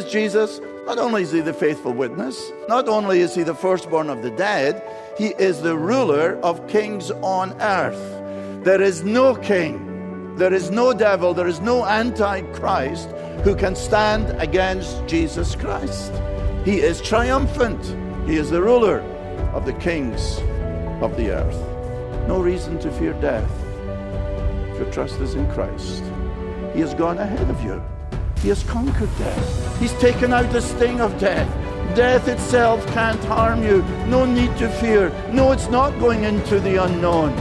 Jesus, not only is he the faithful witness, not only is he the firstborn of the dead, he is the ruler of kings on earth. There is no king, there is no devil, there is no antichrist who can stand against Jesus Christ. He is triumphant. He is the ruler of the kings of the earth. No reason to fear death if your trust is in Christ. He has gone ahead of you. He has conquered death. He's taken out the sting of death. Death itself can't harm you. No need to fear. No, it's not going into the unknown.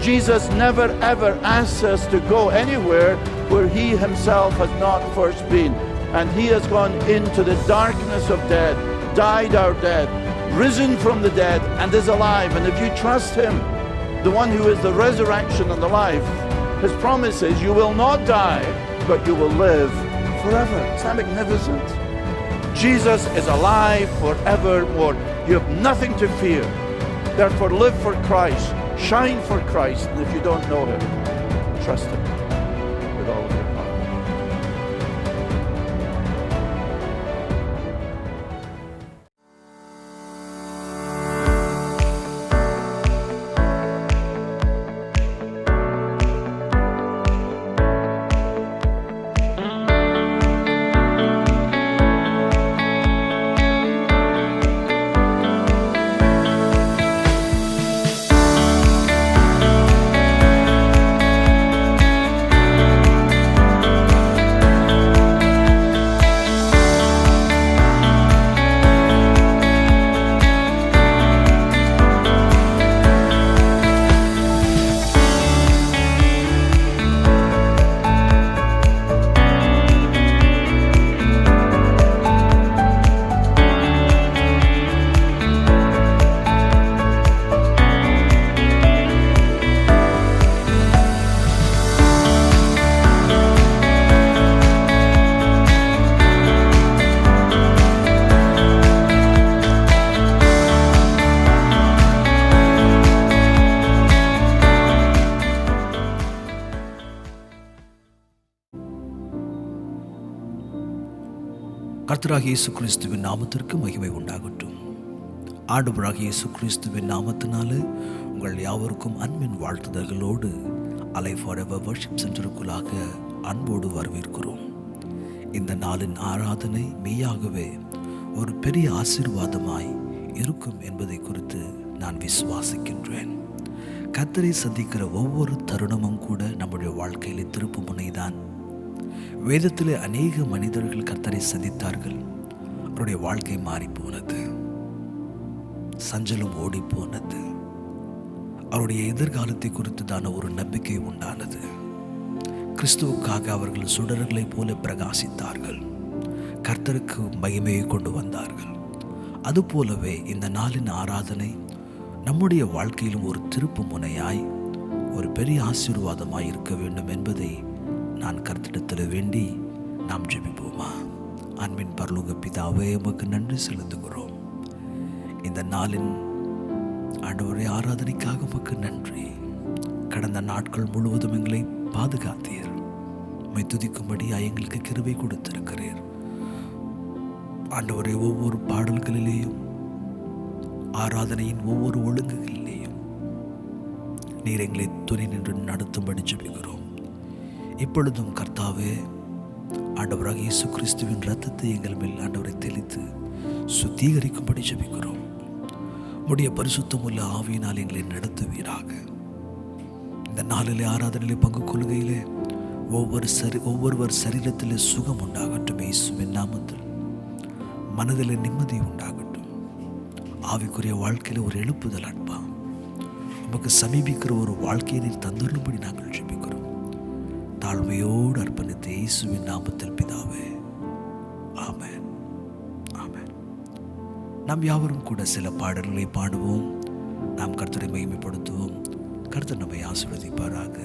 Jesus never ever asks us to go anywhere where he himself has not first been. And he has gone into the darkness of death, died our death, risen from the dead, and is alive. And if you trust him, the one who is the resurrection and the life, his promise is you will not die, but you will live forever. Isn't that magnificent? Jesus is alive forevermore. You have nothing to fear. Therefore, live for Christ. Shine for Christ. And if you don't know him, trust him with all of your heart. கர்த்தராகிய இயேசு கிறிஸ்துவின் நாமத்திற்கு மகிமை உண்டாகட்டும். ஆண்டவராகிய இயேசு கிறிஸ்துவின் நாமத்தினாலே உங்கள் யாவருக்கும் அன்பின் வாழ்த்துதல்களோடு அலை ஃபாரெவர் வர்ஷிப் சென்டருக்குள்ளாக அன்போடு வரவேற்கிறோம். இந்த நாளின் ஆராதனை மெய்யாகவே ஒரு பெரிய ஆசீர்வாதமாய் இருக்கும் என்பதை குறித்து நான் விசுவாசிக்கின்றேன். கர்த்தரை சந்திக்கிற ஒவ்வொரு தருணமும் கூட நம்முடைய வாழ்க்கையிலே திருப்பு முனைதான். வேதத்திலே அநேக மனிதர்கள் கர்த்தரை சந்தித்தார்கள். அவருடைய வாழ்க்கை மாறி போனது, சஞ்சலம் ஓடி போனது. அவருடைய எதிர்காலத்தை குறித்துதான ஒரு நம்பிக்கை உண்டானது. கிறிஸ்துவுக்காக அவர்கள் சுடர்களைப் போல பிரகாசித்தார்கள். கர்த்தருக்கு மகிமையை கொண்டு வந்தார்கள். அதுபோலவே இந்த நாளின் ஆராதனை நம்முடைய வாழ்க்கையிலும் ஒரு திருப்பு முனையாய், ஒரு பெரிய ஆசீர்வாதமாய் இருக்க வேண்டும் என்பதை நான் கர்த்தரிடத்தில் வேண்டி நாம் ஜெபிப்போமா? அன்பின் பரலோக பிதாவே, உமக்கு நன்றி செலுத்துகிறோம். இந்த நாளின் ஆண்டவரே ஆராதனைக்காக உமக்கு நன்றி. கடந்த நாட்கள் முழுவதும் எங்களை பாதுகாத்தீர். உம்மை துதிக்கும்படியாக எங்களுக்கு கிருபை கொடுத்திருக்கிறீர். ஆண்டவரே, ஒவ்வொரு பாடல்களிலேயும் ஆராதனையின் ஒவ்வொரு ஒழுங்குகளிலேயும் நீர் எங்களை துணை நின்று நடத்தும்படி ஜெபிக்கிறோம். இப்பொழுதும் கர்த்தாவே, ஆண்டவராக இயேசு கிறிஸ்துவின் இரத்தத்தை எங்கள் மேல் ஆண்டவரை தெளித்து சுத்திகரிக்கும்படி ஜெபிக்கிறோம். உம்முடைய பரிசுத்தமுள்ள ஆவியினால் எங்களை நடத்துவீராக. இந்த நாளிலே ஆராதனையிலே பங்கு கொள்கையிலே ஒவ்வொருவர் சரீரத்திலே சுகம் உண்டாகட்டும். இயேசுவின் நாமத்தில் மனதிலே நிம்மதி உண்டாகட்டும். ஆவிக்குரிய வாழ்க்கையில் ஒரு எழுப்புதல் அன்பா உமக்கு சமீபிக்கிற ஒரு வாழ்க்கையை நீர் தந்துள்ளபடி நாங்கள் ஜெபிக்கிறோம். தாழ்மையோடு அர்ப்பணித்த இயேசுவின் நாமத்தில் பிதாவே, ஆமென், ஆமென். நாம் யாவரும் கூட சில பாடல்களை பாடுவோம். நாம் கர்த்தரை மகிமைப்படுத்துவோம். கர்த்தர் நம்மை ஆசீர்வதிப்பாராக.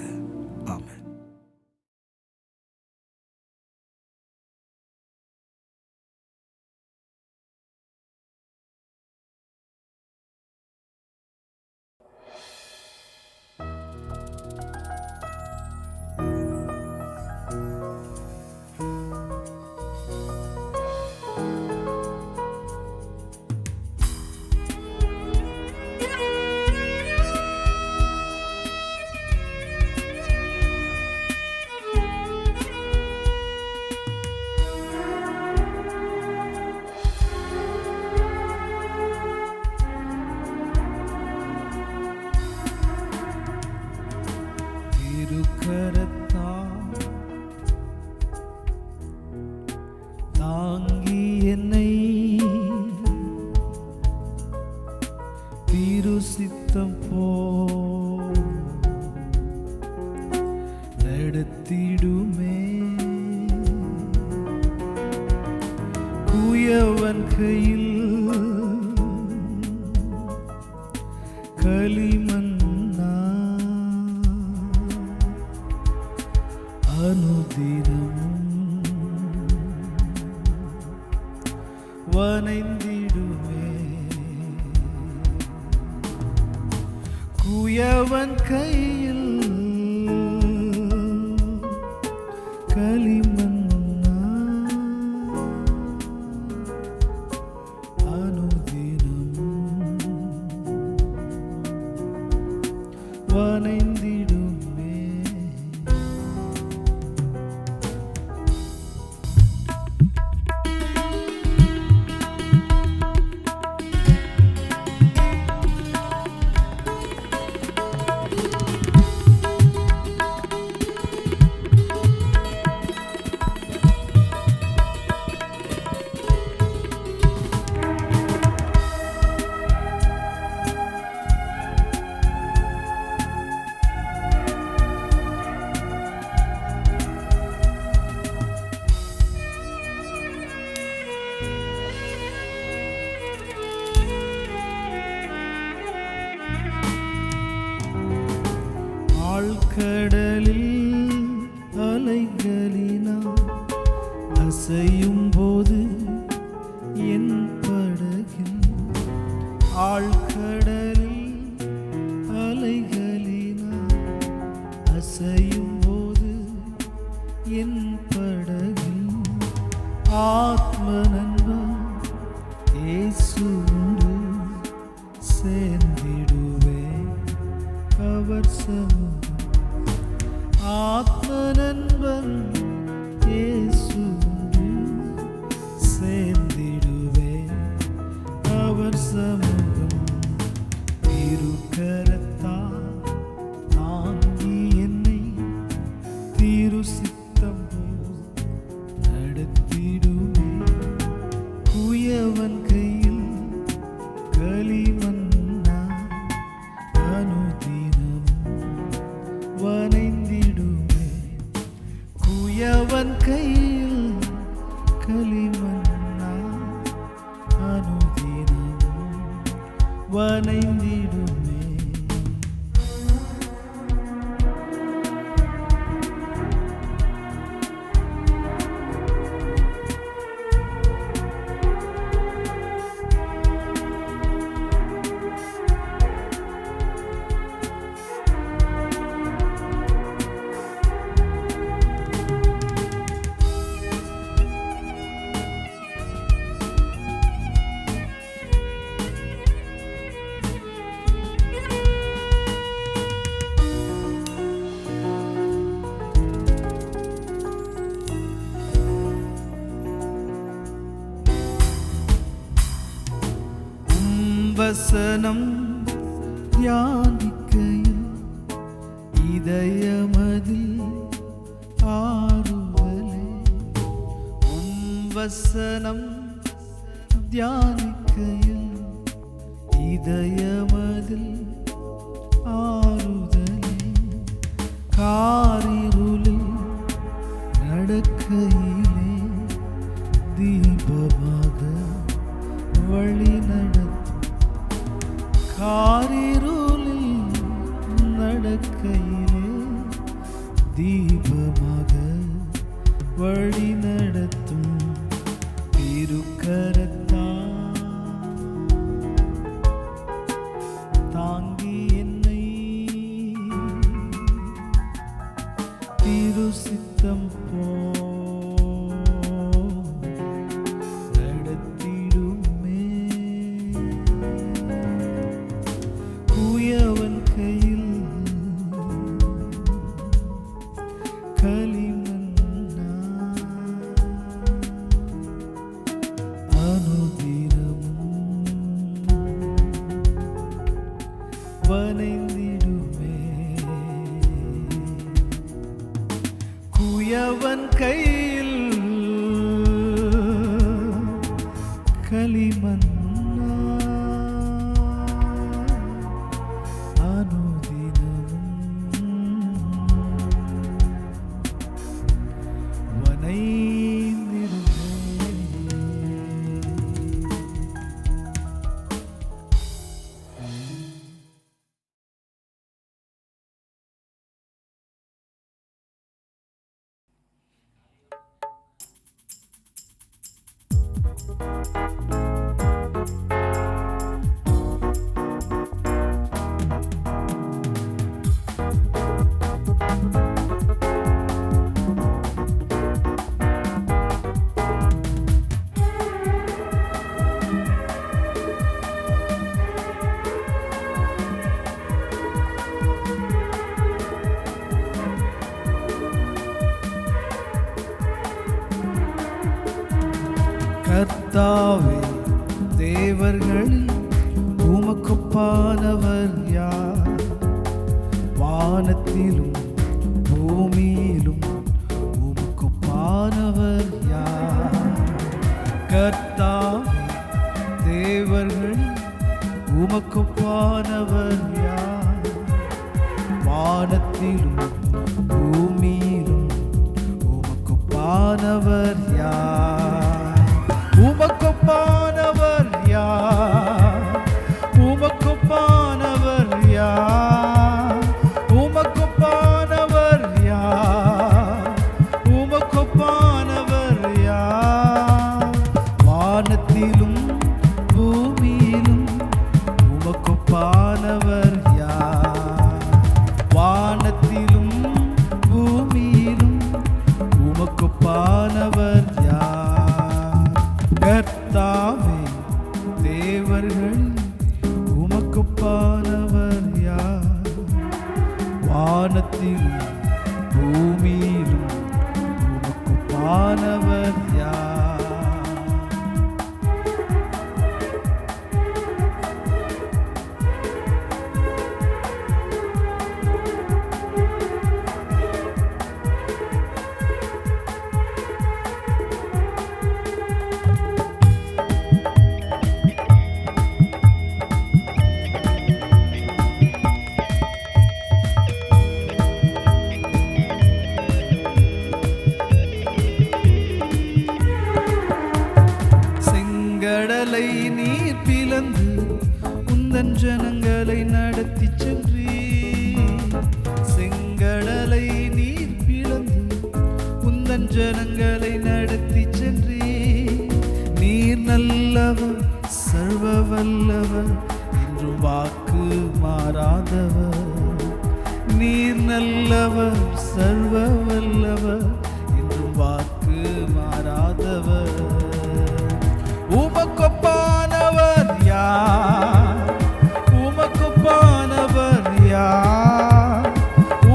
ஆமென். நடத்திடுமே. குயவன் கையில் களிமண்ணா அனுதினம் வனைந்திடுமே. குயவன் கையில் களிமண்ணா அனுதினம் வனைந்திடுமே. ஆழ்கடலில் அலைகளினால் அசையும் போது என் படகில், ஆழ்கடலில் அலைகளினால் அசையும் போது என் படகில் ஆத்ம நண்பன் இயேசுவோடு சேர்ந்திடுவேன் அவர் சமூகம். ஆத்ம நண்பன் இயேசுவோடு சேர்ந்திடுவேன் அவர் சமூகம். திருக்கரத்தால் தாங்கி என்னை திரு சித்தம் போல் நடத்திடுமே. குயவன் கையில் களிமண்ணா அனுதினம் வனைந்திடுமே. குயவன் கையில் களிமண்ணா அனுதினம் வனைந்திடுமே. வசனம் தியானிக்கையில் இதயமதில் ஆறுதலே. வசனம் தியானிக்கையில் இதயமதில் ஆறுதலே. காரிருளில் நடக்கையிலே தீபமாக வழி நடத்தும். காரிருளில் நடக்கையிலே தீபமாக வழி நடத்தும். திருக்கரத்தால் தாங்கி என்னை திரு சித்தம் போல் நடத்திடுமே. குயவன் கையில் களிமண்ணா அனுதினம் வனைந்திடுமே. குயவன் கையில் களிமண்ணா அனு கர்த்தாவே தேவர்களில் உமக்கொப்பானவர் யார்? வானத்திலும் பூமியிலும் உமக்கொப்பானவர் யார்? கர்த்தாவே தேவர்களில் உமக்கொப்பானவர் யார்? வானத்திலும் பூமியிலும் உமக்கொப்பானவர் யார்? உமக்கொப்பானவர் யார்? உமக்கொப்பானவர் யார்? உமக்கொப்பானவர் யார்? உமக்கொப்பானவர் யார்? வானத்திலும் பூமியிலும் உமக்கொப்பானவர் யார்? வானத்திலும் பூமியிலும் உமக்கொப்பானவர் யார்? கர்த்தாவே தேவர்களில் உமக்கொப்பானவர் யார்? வானத்திலும் பூமியிலும் உமக்கொப்பானவர் யார்? கடலை நீர் பிளந்து உந்தன் ஜனங்களை நடத்தி சென்றீர். செங்கடலை நீர் பிளந்து உந்தன் ஜனங்களை நடத்தி சென்றீர். நீர் நல்லவர் சர்வ வல்லவர் என்றும் வாக்கு மாறாதவர். நீர் நல்லவர் சர்வ வல்லவர் என்றும் வாக்கு மாறாதவர். உமக்கொப்பானவர் யார்? உமக்கொப்பானவர் யார்?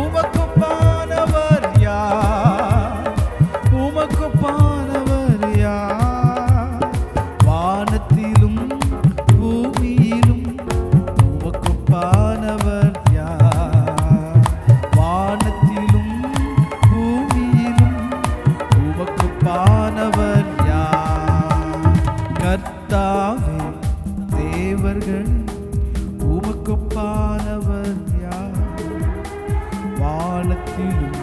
உமக்கொப்பானவர் யார்? உமக்கொப்பானவர் யார்? வானத்திலும் பூமியிலும் உமக்கொப்பானவர் யார்? வானத்திலும் பூமியிலும் உமக்கொப்பானவர் யார்? கர்த்தாவே தேவர்கள் உமக்கொப்பானவர் யார்? வானத்திலும்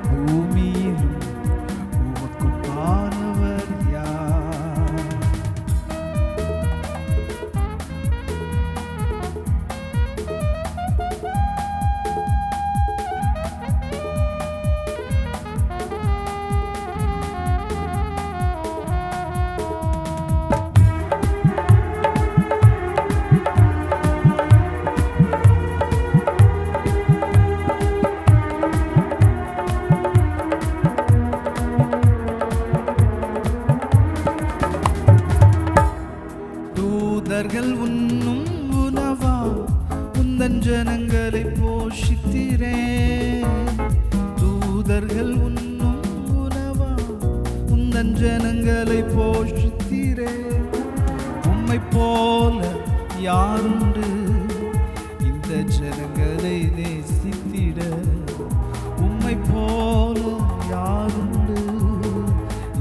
பூமியிலும் உமக்கொப்பானவர் யார்? தூதர்கள் உண்ணும் உணவா உந்தன் ஜனங்களை போஷித்திரே. தூதர்கள் உண்ணும் உணவா உந்தன் ஜனங்களை போஷித்திரே. உம்மை போல யாருண்டு இந்த ஜனங்களை நேசித்திட? உம்மை போல யாருண்டு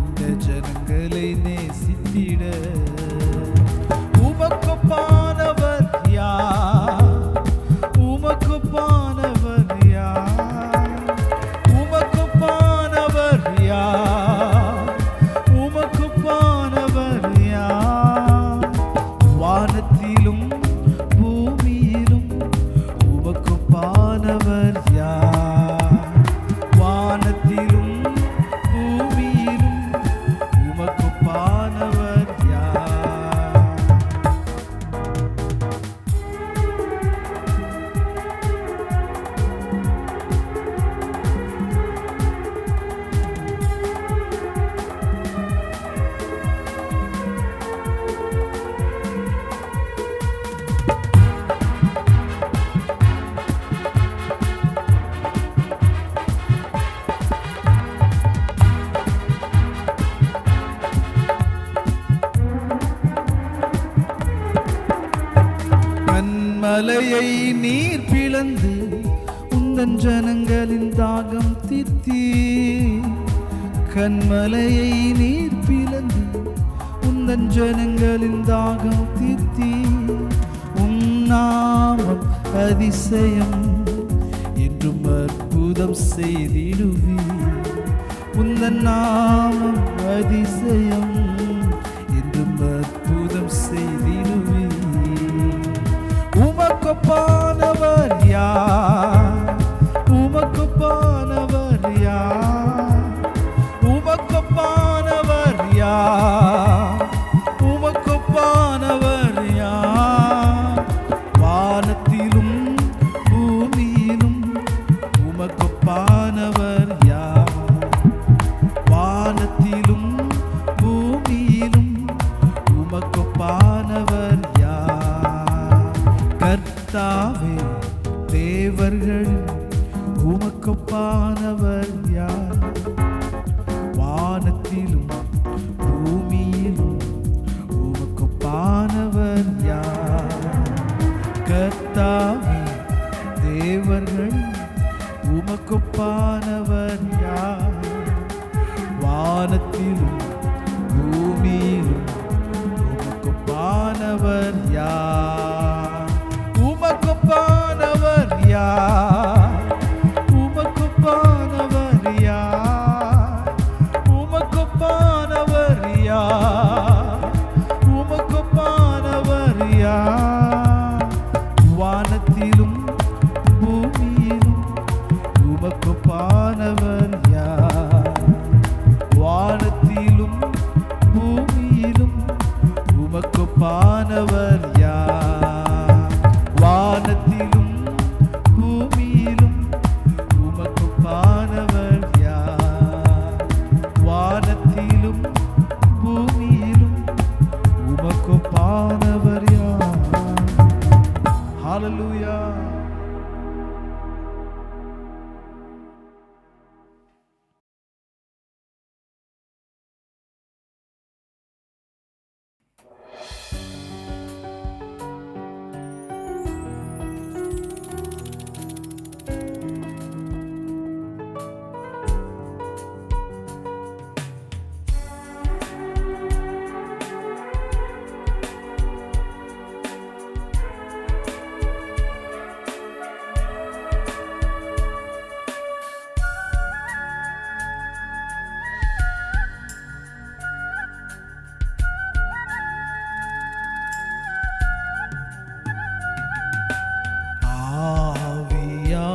இந்த ஜனங்களை நேசித்திட? உமக்கொப்பானவர் யார்? உமக்கொப்பானவர் யார்? உமக்கொப்பானவர் யார்? உமக்கொப்பானவர் யார்? வானத்திலும் பூமியிலும் உமக்கொப்பானவர் உந்தன் ஜனங்களின் தாகம் தீர்த்தி, கண்மலையை நீர் பிளந்து உந்தன் ஜனங்களின் தாகம் தீர்த்தி. உன்னாமம் அதிசயம் என்றும் அற்புதம் செய்திடுவி. உந்தன் நாமம் அதிசயம் என்றும் அற்புதம் செய்திடுவி. உமக்கொப்பானவர் யார்? உமக்கொப்பானவர் யார்? உமக்கொப்பானவர் யார்? உமக்கொப்பானவர் யார்? வானத்திலும் பூமியிலும் உமக்கொப்பானவர் யார்? வானத்திலும் பூமியிலும் உமக்கொப்பானவர் யார்? கர்த்தாவே தேவர்கள் உமக்கொப்பானவர் யார்? வானத்திலும் பூமியிலும் உமக்கொப்பானவர் யார்? கர்த்தாவே தேவர்கள் உமக்கொப்பானவர் யார்? வானத்திலும் பூமியிலும் உமக்கொப்பானவர் யார்? உமக்கொப்பானவர் யார்? உமக்கொப்பானவர் யார்? உமக்கொப்பானவர் யார்? உமக்கொப்பானவர் யார்? வானத்திலும் பூமியிலும் உமக்கொப்பானவர் யார்? வானத்திலும் பூமியிலும் உமக்கொப்பானவர் யார்? வானத்திலும் பூமியிலும் உமக்கொப்பானவர் யார்? வானத்திலும் பூமியிலும் உமக்கொப்பானவர் யார்? ஹல்லேலூயா.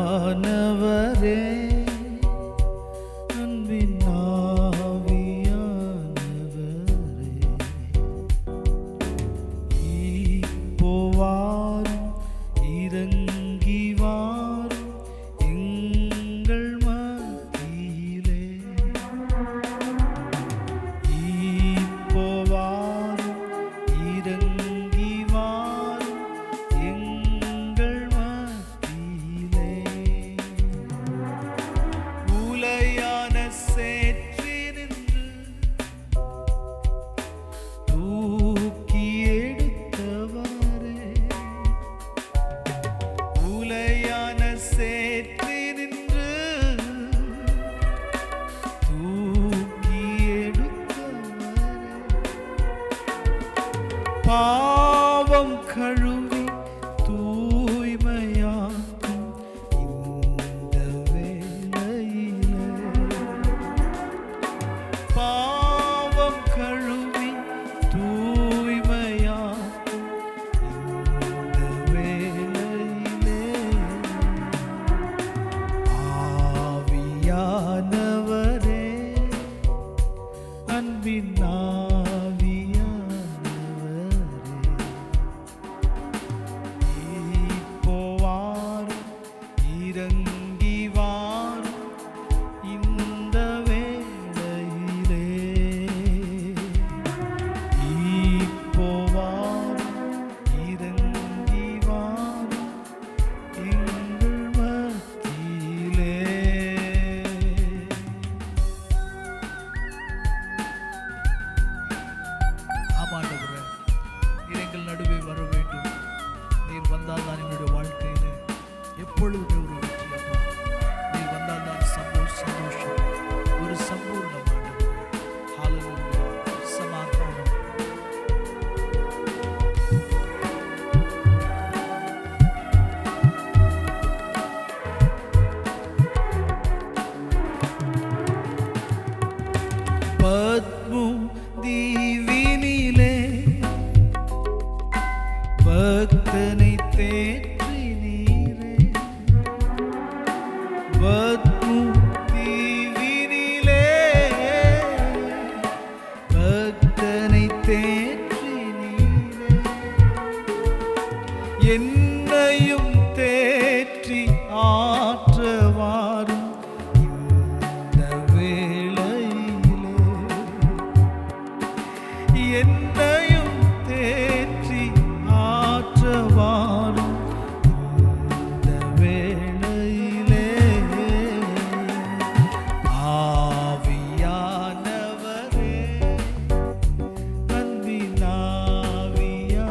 ஆவியானவரே, அன்பின் ஆவியானவரே, இப்போ வாரும், இறங்கி வாரும் எங்கள் மத்தியிலே. இப்போ வாரும், இறங்கி வாரும் எங்கள் மத்தியிலே. உலையான சேற்றினின்று தூக்கி எடுத்தவரே, உலையான சேற்றினின்று தூக்கி எடுத்தவரே, பாவம் கழுவி தூய்மையாக்கும் இந்த வேளையிலே. பாவம் கழுவி தூய்மையாக்கும் இந்த வேளையிலே. ஆவியானவரே, அன்பின் இப்போ வாரும், இறங்கி வாரும் இந்த வேளையிலே. இப்போ வாரும், இறங்கி வாரும் எங்கள் மத்தியிலே. ஆமாண்டவரே, நீர் எங்கள் நடுவே வர வேண்டும். நீர் வந்தால் தான் என்னுடைய வாழ்க்கையிலே எப்பொழுதுமே ஒரு வெற்றி அப்பா. ஆற்றவாரும் இந்த வேளையிலே என்னையும் தேற்றி ஆற்றவாரும் இந்த வேளையிலே ஆவியானவரே அன்பின் ஆவியானவரே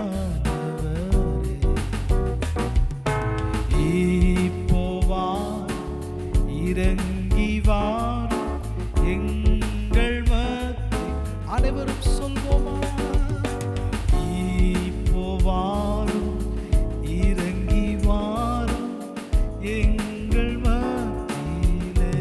இப்போவார் இறங்கி வாரும் எங்கள் மத்தி அனைவரும் சொல்வோமா இப்போவாரும் இறங்கி வாரும் எங்கள் மத்தியிலே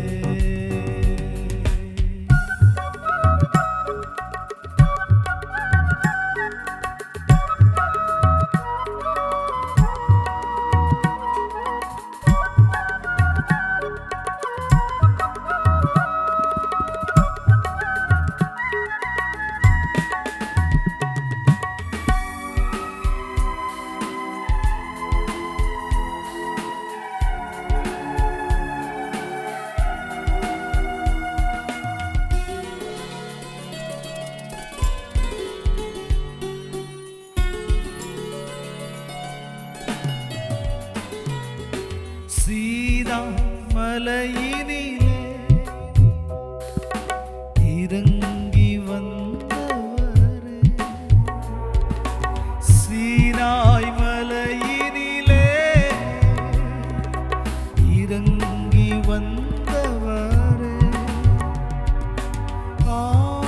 சீதா மலையினிலே இறங்கி வந்தவரே சீனாய் மலையினிலே இறங்கி வந்தவரே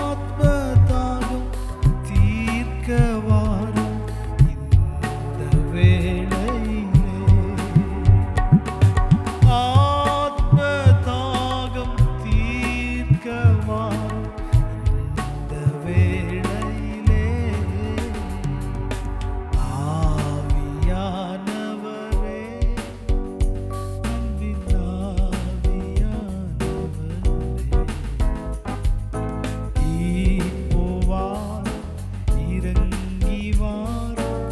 ஆத்மதாகம் தீர்க்க வாரும் இந்த வேளையிலே ஆத்மதாகம் தீர்க்க வாரும் இந்த வேளையிலே ஆவியானவரே அன்பின் ஆவியானவரே இப்போவார் இறங்கி வாரும்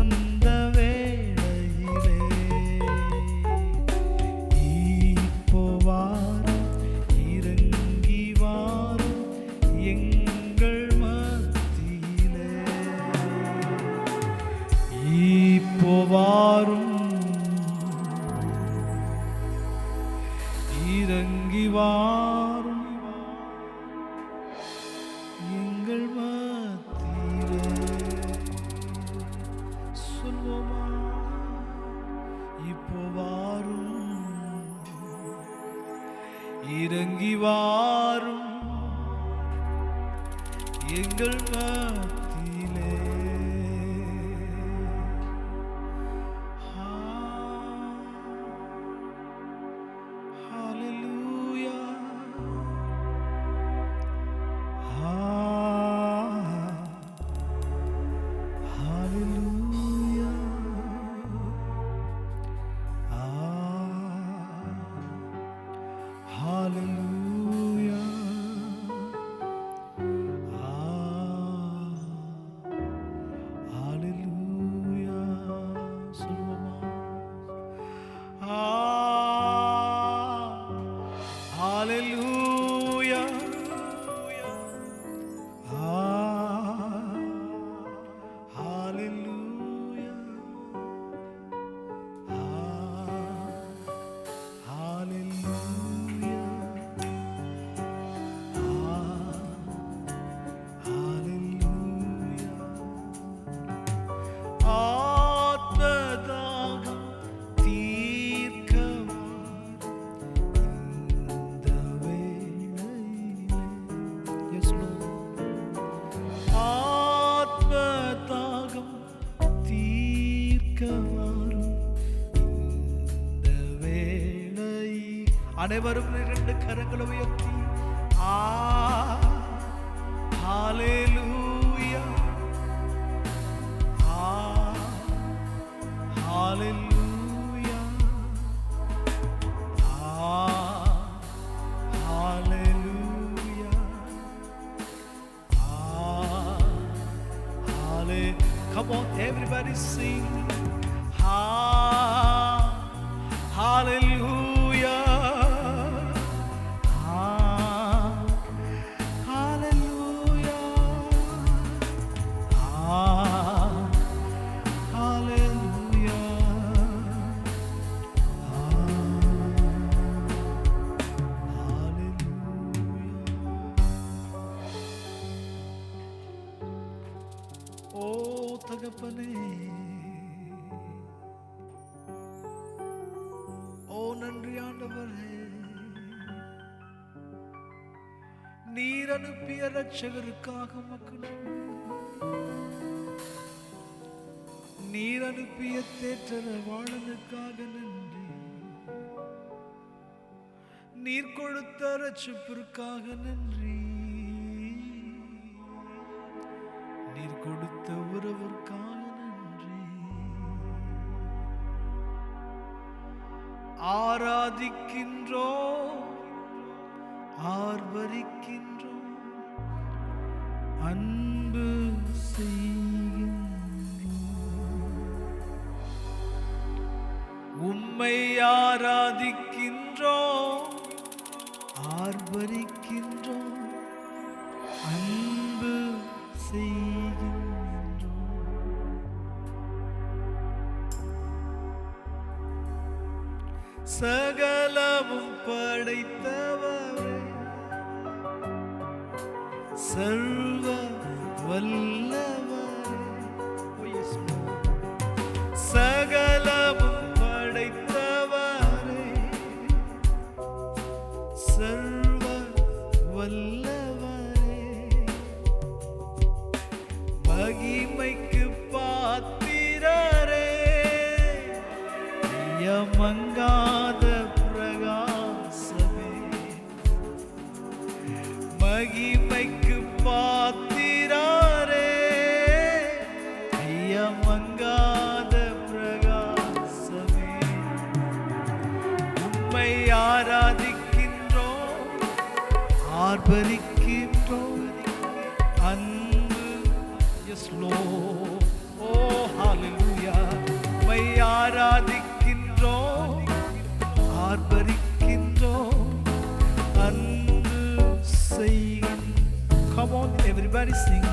இந்த வேளையிலே இப்போவாரும் இறங்கி வாரும் எங்கள் மத்தியிலே இப்போவாரும் இறங்கி வாரும் எங்கள் மத்தியிலே சொல்வோமா இப்போவாரும் இறங்கி வாரும் எங்கள் மத்தியிலே ஹalleluya ஹalleluya Hallelujah. Hallelujah. Salvama. Hallelujah. Hallelujah. ஆத்மதாகம் தீர்க்க இந்த வேளையிலே Yes, Lord. ஆத்மதாகம் தீர்க்க வாரும் இந்த வேளை அனைவரும் இரண்டு கரங்களை உயர்த்தி ஹalleluya hallelujah hallelujah hallelujah come on everybody sing Hallelujah. தகப்பனே, ஓ நன்றி ஆண்டவரே, நீர் அனுப்பிய இரட்சகருக்காக மக்கள், நீர் அனுப்பிய தேற்றர வாழனுக்காக நன்றி, நீர் கொடுத்த ரட்சிப்பிற்காக நன்றி, நீர் கொடுத்த உறவிற்காக நன்றி. ஆராதிக்கின்றோம், ஆர்ப்பரிக்கின்றோம், அன்பு செய்கின்றோம். உம்மை ஆராதிக்கின்றோம், ஆர்ப்பரிக்கின்றோம், அன்பு செய்கின்றோம். சகலமும் படைத்தவரே, சர்வ வல்லவரே, சகலமும் படைத்தவரே, சர்வ வல்லவரே, மகிமைக்கு பாத்திரரே, மங்காத பிரகாசமே, மகிமைக்கு பாத்திரரே, மங்காத பிரகாசமே. உம்மை ஆராதிக்கின்றோம், ஆர்ப்பரிக்கின்றோம், அன்பு. எஸ் லோர்ட், ஓ ஹalleluya. உம்மை ஆராதிக்கின்றோம், ஆர்ப்பரிக்கின்றோம், அன்பு செய்கின்றோம். Come on, everybody sing.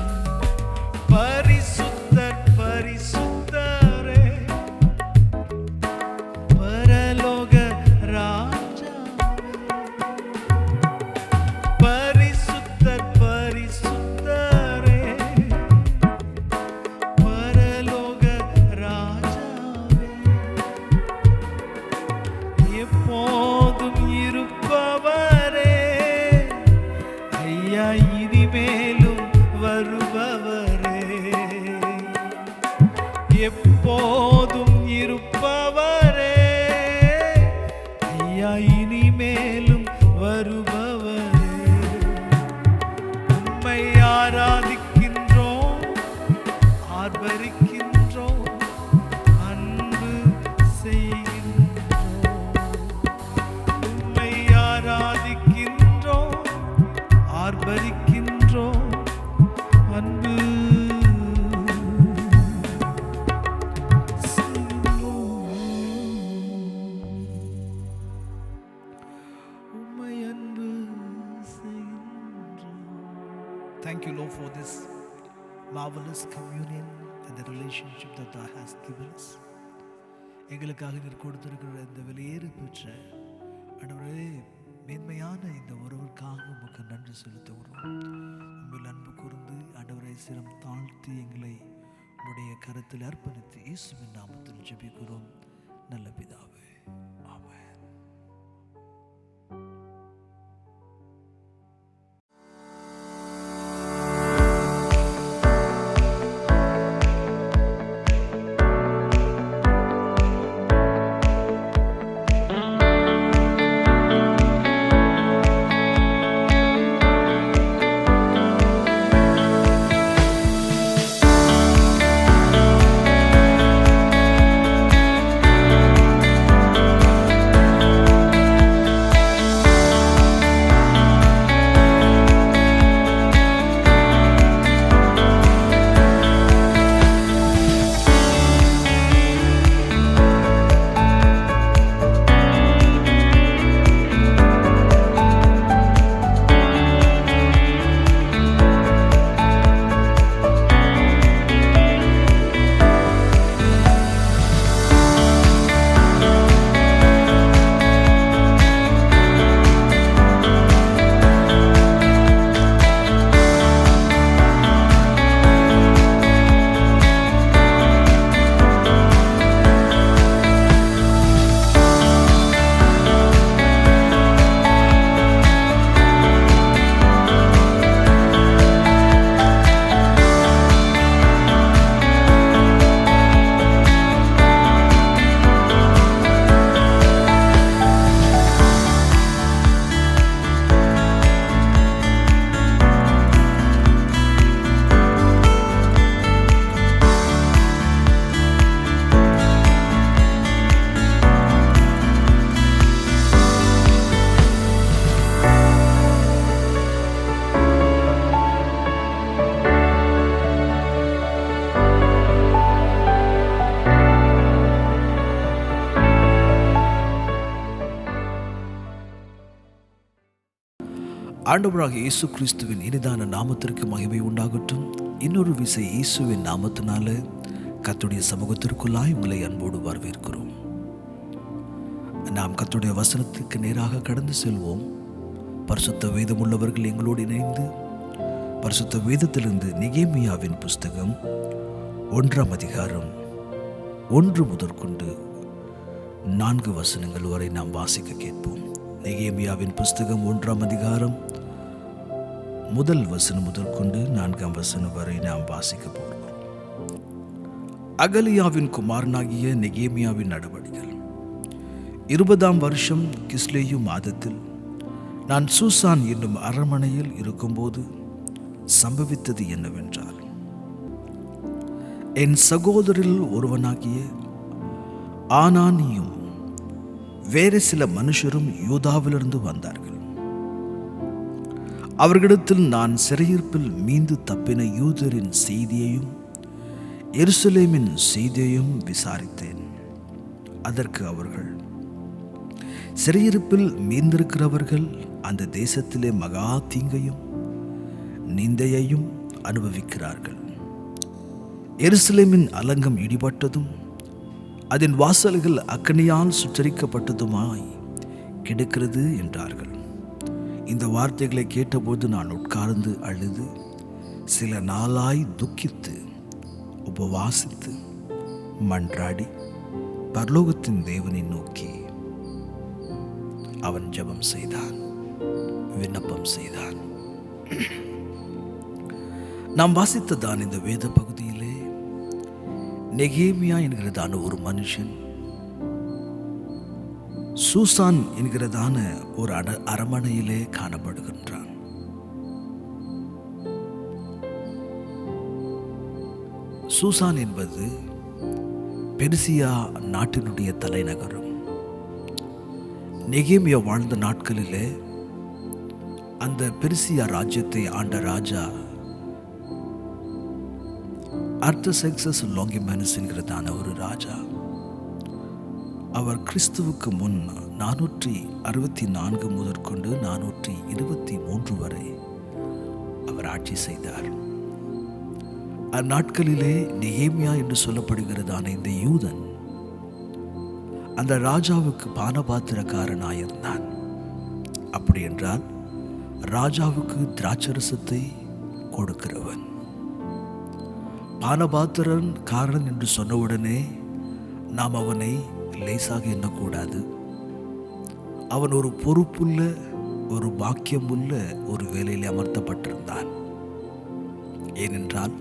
பரிசுத்தர் பரிசுத்தரே, பரலோக ராஜாவே, பரிசுத்தர் பரிசுத்தரே, பரலோக ராஜாவே, எப்போதும் இருப்பவரே, ஐயா இனிமேலும் வருபவரே, எப்போதும் இருப்பவரே, ஐயா இனிமேலும் வருபவரே. உம்மை ஆராதிக்கின்றோம், ஆர்ப்பரிக்கின்றோம், அன்பு செய்கின்றோம். உம்மை ஆராதிக்கின்றோம், ஆர்ப்பரிக்கின்றோம், அன்பு செய்கின்றோம். உம்மை அன்பு செய்கின்றோம். Thank you, Lord, for this marvelous communion and the relationship that Thou hast given us. எங்களுக்காக நீர் கொடுத்திருக்கிற இந்த வெளியேறு பெற்ற ஆண்டவரே, மேன்மையான இந்த உறவுக்காக உமக்கு நன்றி செலுத்துகிறோம். உங்கள் அன்பு கூர்ந்து ஆண்டவரை சிரம் தாழ்த்தி எங்களை உடைய கரத்தில் அர்ப்பணித்து இயேசுவின் நாமத்தில் ஜெபிக்கிறோம் நல்ல பிதாவே, ஆமென். ஆண்டவராக இயேசு கிறிஸ்துவின் இனிதான நாமத்திற்கு மகிமை உண்டாகட்டும். இன்னொரு விசை இயேசுவின் நாமத்தினால கர்த்தருடைய சமூகத்திற்குள்ளாய் உங்களை அன்போடு வரவேற்கிறோம். நாம் கர்த்தருடைய வசனத்துக்கு நேராக கடந்து செல்வோம். பரிசுத்த வேதம் உள்ளவர்கள் எங்களோடு இணைந்து பரிசுத்த வேதத்திலிருந்து நெகேமியாவின் புஸ்தகம் 1ஆம் அதிகாரம் 1 முதற்கொண்டு 4 வசனங்கள் வரை நாம் வாசிக்க கேட்போம். நெகேமியாவின் புஸ்தகம் 1ஆம் அதிகாரம் 1 வசனம் முதற்கொண்டு 4ஆம் வசனம் வரை நாம் வாசிக்க போகிறோம். அகலியாவின் குமாரனாகிய நெகேமியாவின் நடவடிக்கைகள். 20ஆம் வருஷம் கிஸ்லேயு மாதத்தில் நான் சூசான் என்னும் அரண்மனையில் இருக்கும்போது சம்பவித்தது என்னவென்றால், என் சகோதரில் ஒருவனாகிய ஆனானியும் வேறு சில மனுஷரும் யூதாவிலிருந்து வந்தார்கள். அவர்களிடத்தில் நான் சிறையிருப்பில் மீண்டு தப்பின யூதரின் செய்தியையும் எருசலேமின் செய்தியையும் விசாரித்தேன். அதற்கு அவர்கள், சிறையிருப்பில் மீந்திருக்கிறவர்கள் அந்த தேசத்திலே மகா தீங்கையும் நிந்தையையும் அனுபவிக்கிறார்கள். எருசலேமின் அலங்கம் இடிபட்டதும் அதன் வாசல்கள் அக்கினியால் சுட்டரிக்கப்பட்டதுமாய் கிடக்கிறது என்றார்கள். இந்த வார்த்தைகளை கேட்டபோது நான் உட்கார்ந்து அழுது சில நாளாய் துக்கித்து உபவாசித்து மன்றாடி பரலோகத்தின் தேவனை நோக்கி அவன் ஜெபம் செய்தான், விண்ணப்பம் செய்தான். நாம் வாசித்ததான் இந்த வேத பகுதியிலே நெகேமியா என்கிறதான ஒரு மனுஷன் சூசான் என்கிறதான ஒரு அரண்மனையிலே காணப்படுகின்றான். சூசான் என்பது பெர்சியா நாட்டினுடைய தலைநகரம். நெகேமியா வாழ்ந்த நாட்களிலே அந்த பெர்சியா ராஜ்யத்தை ஆண்ட ராஜா அர்தசெக்சஸ் லோங்கிமேனஸ் என்கிறதான ஒரு ராஜா. அவர் கிறிஸ்துவுக்கு முன் 464 முதற்கொண்டு 423 வரை அவர் ஆட்சி செய்தார். அந்நாட்களிலே நெகேமியா என்று சொல்லப்படுகிறதான இந்த யூதன் அந்த ராஜாவுக்கு பானபாத்திரக்காரனாயிருந்தான். அப்படி என்றால் ராஜாவுக்கு திராட்சரசத்தை கொடுக்கிறவன். பானபாத்திரன் காரன் என்று சொன்னவுடனே நாம் அவனை லேசாக எண்ணக்கூடாது. அவன் ஒரு பொறுப்புள்ள, ஒரு பாக்கியமுள்ள ஒரு வேலையில் அமர்த்தப்பட்டிருந்தான். ஏனென்றால்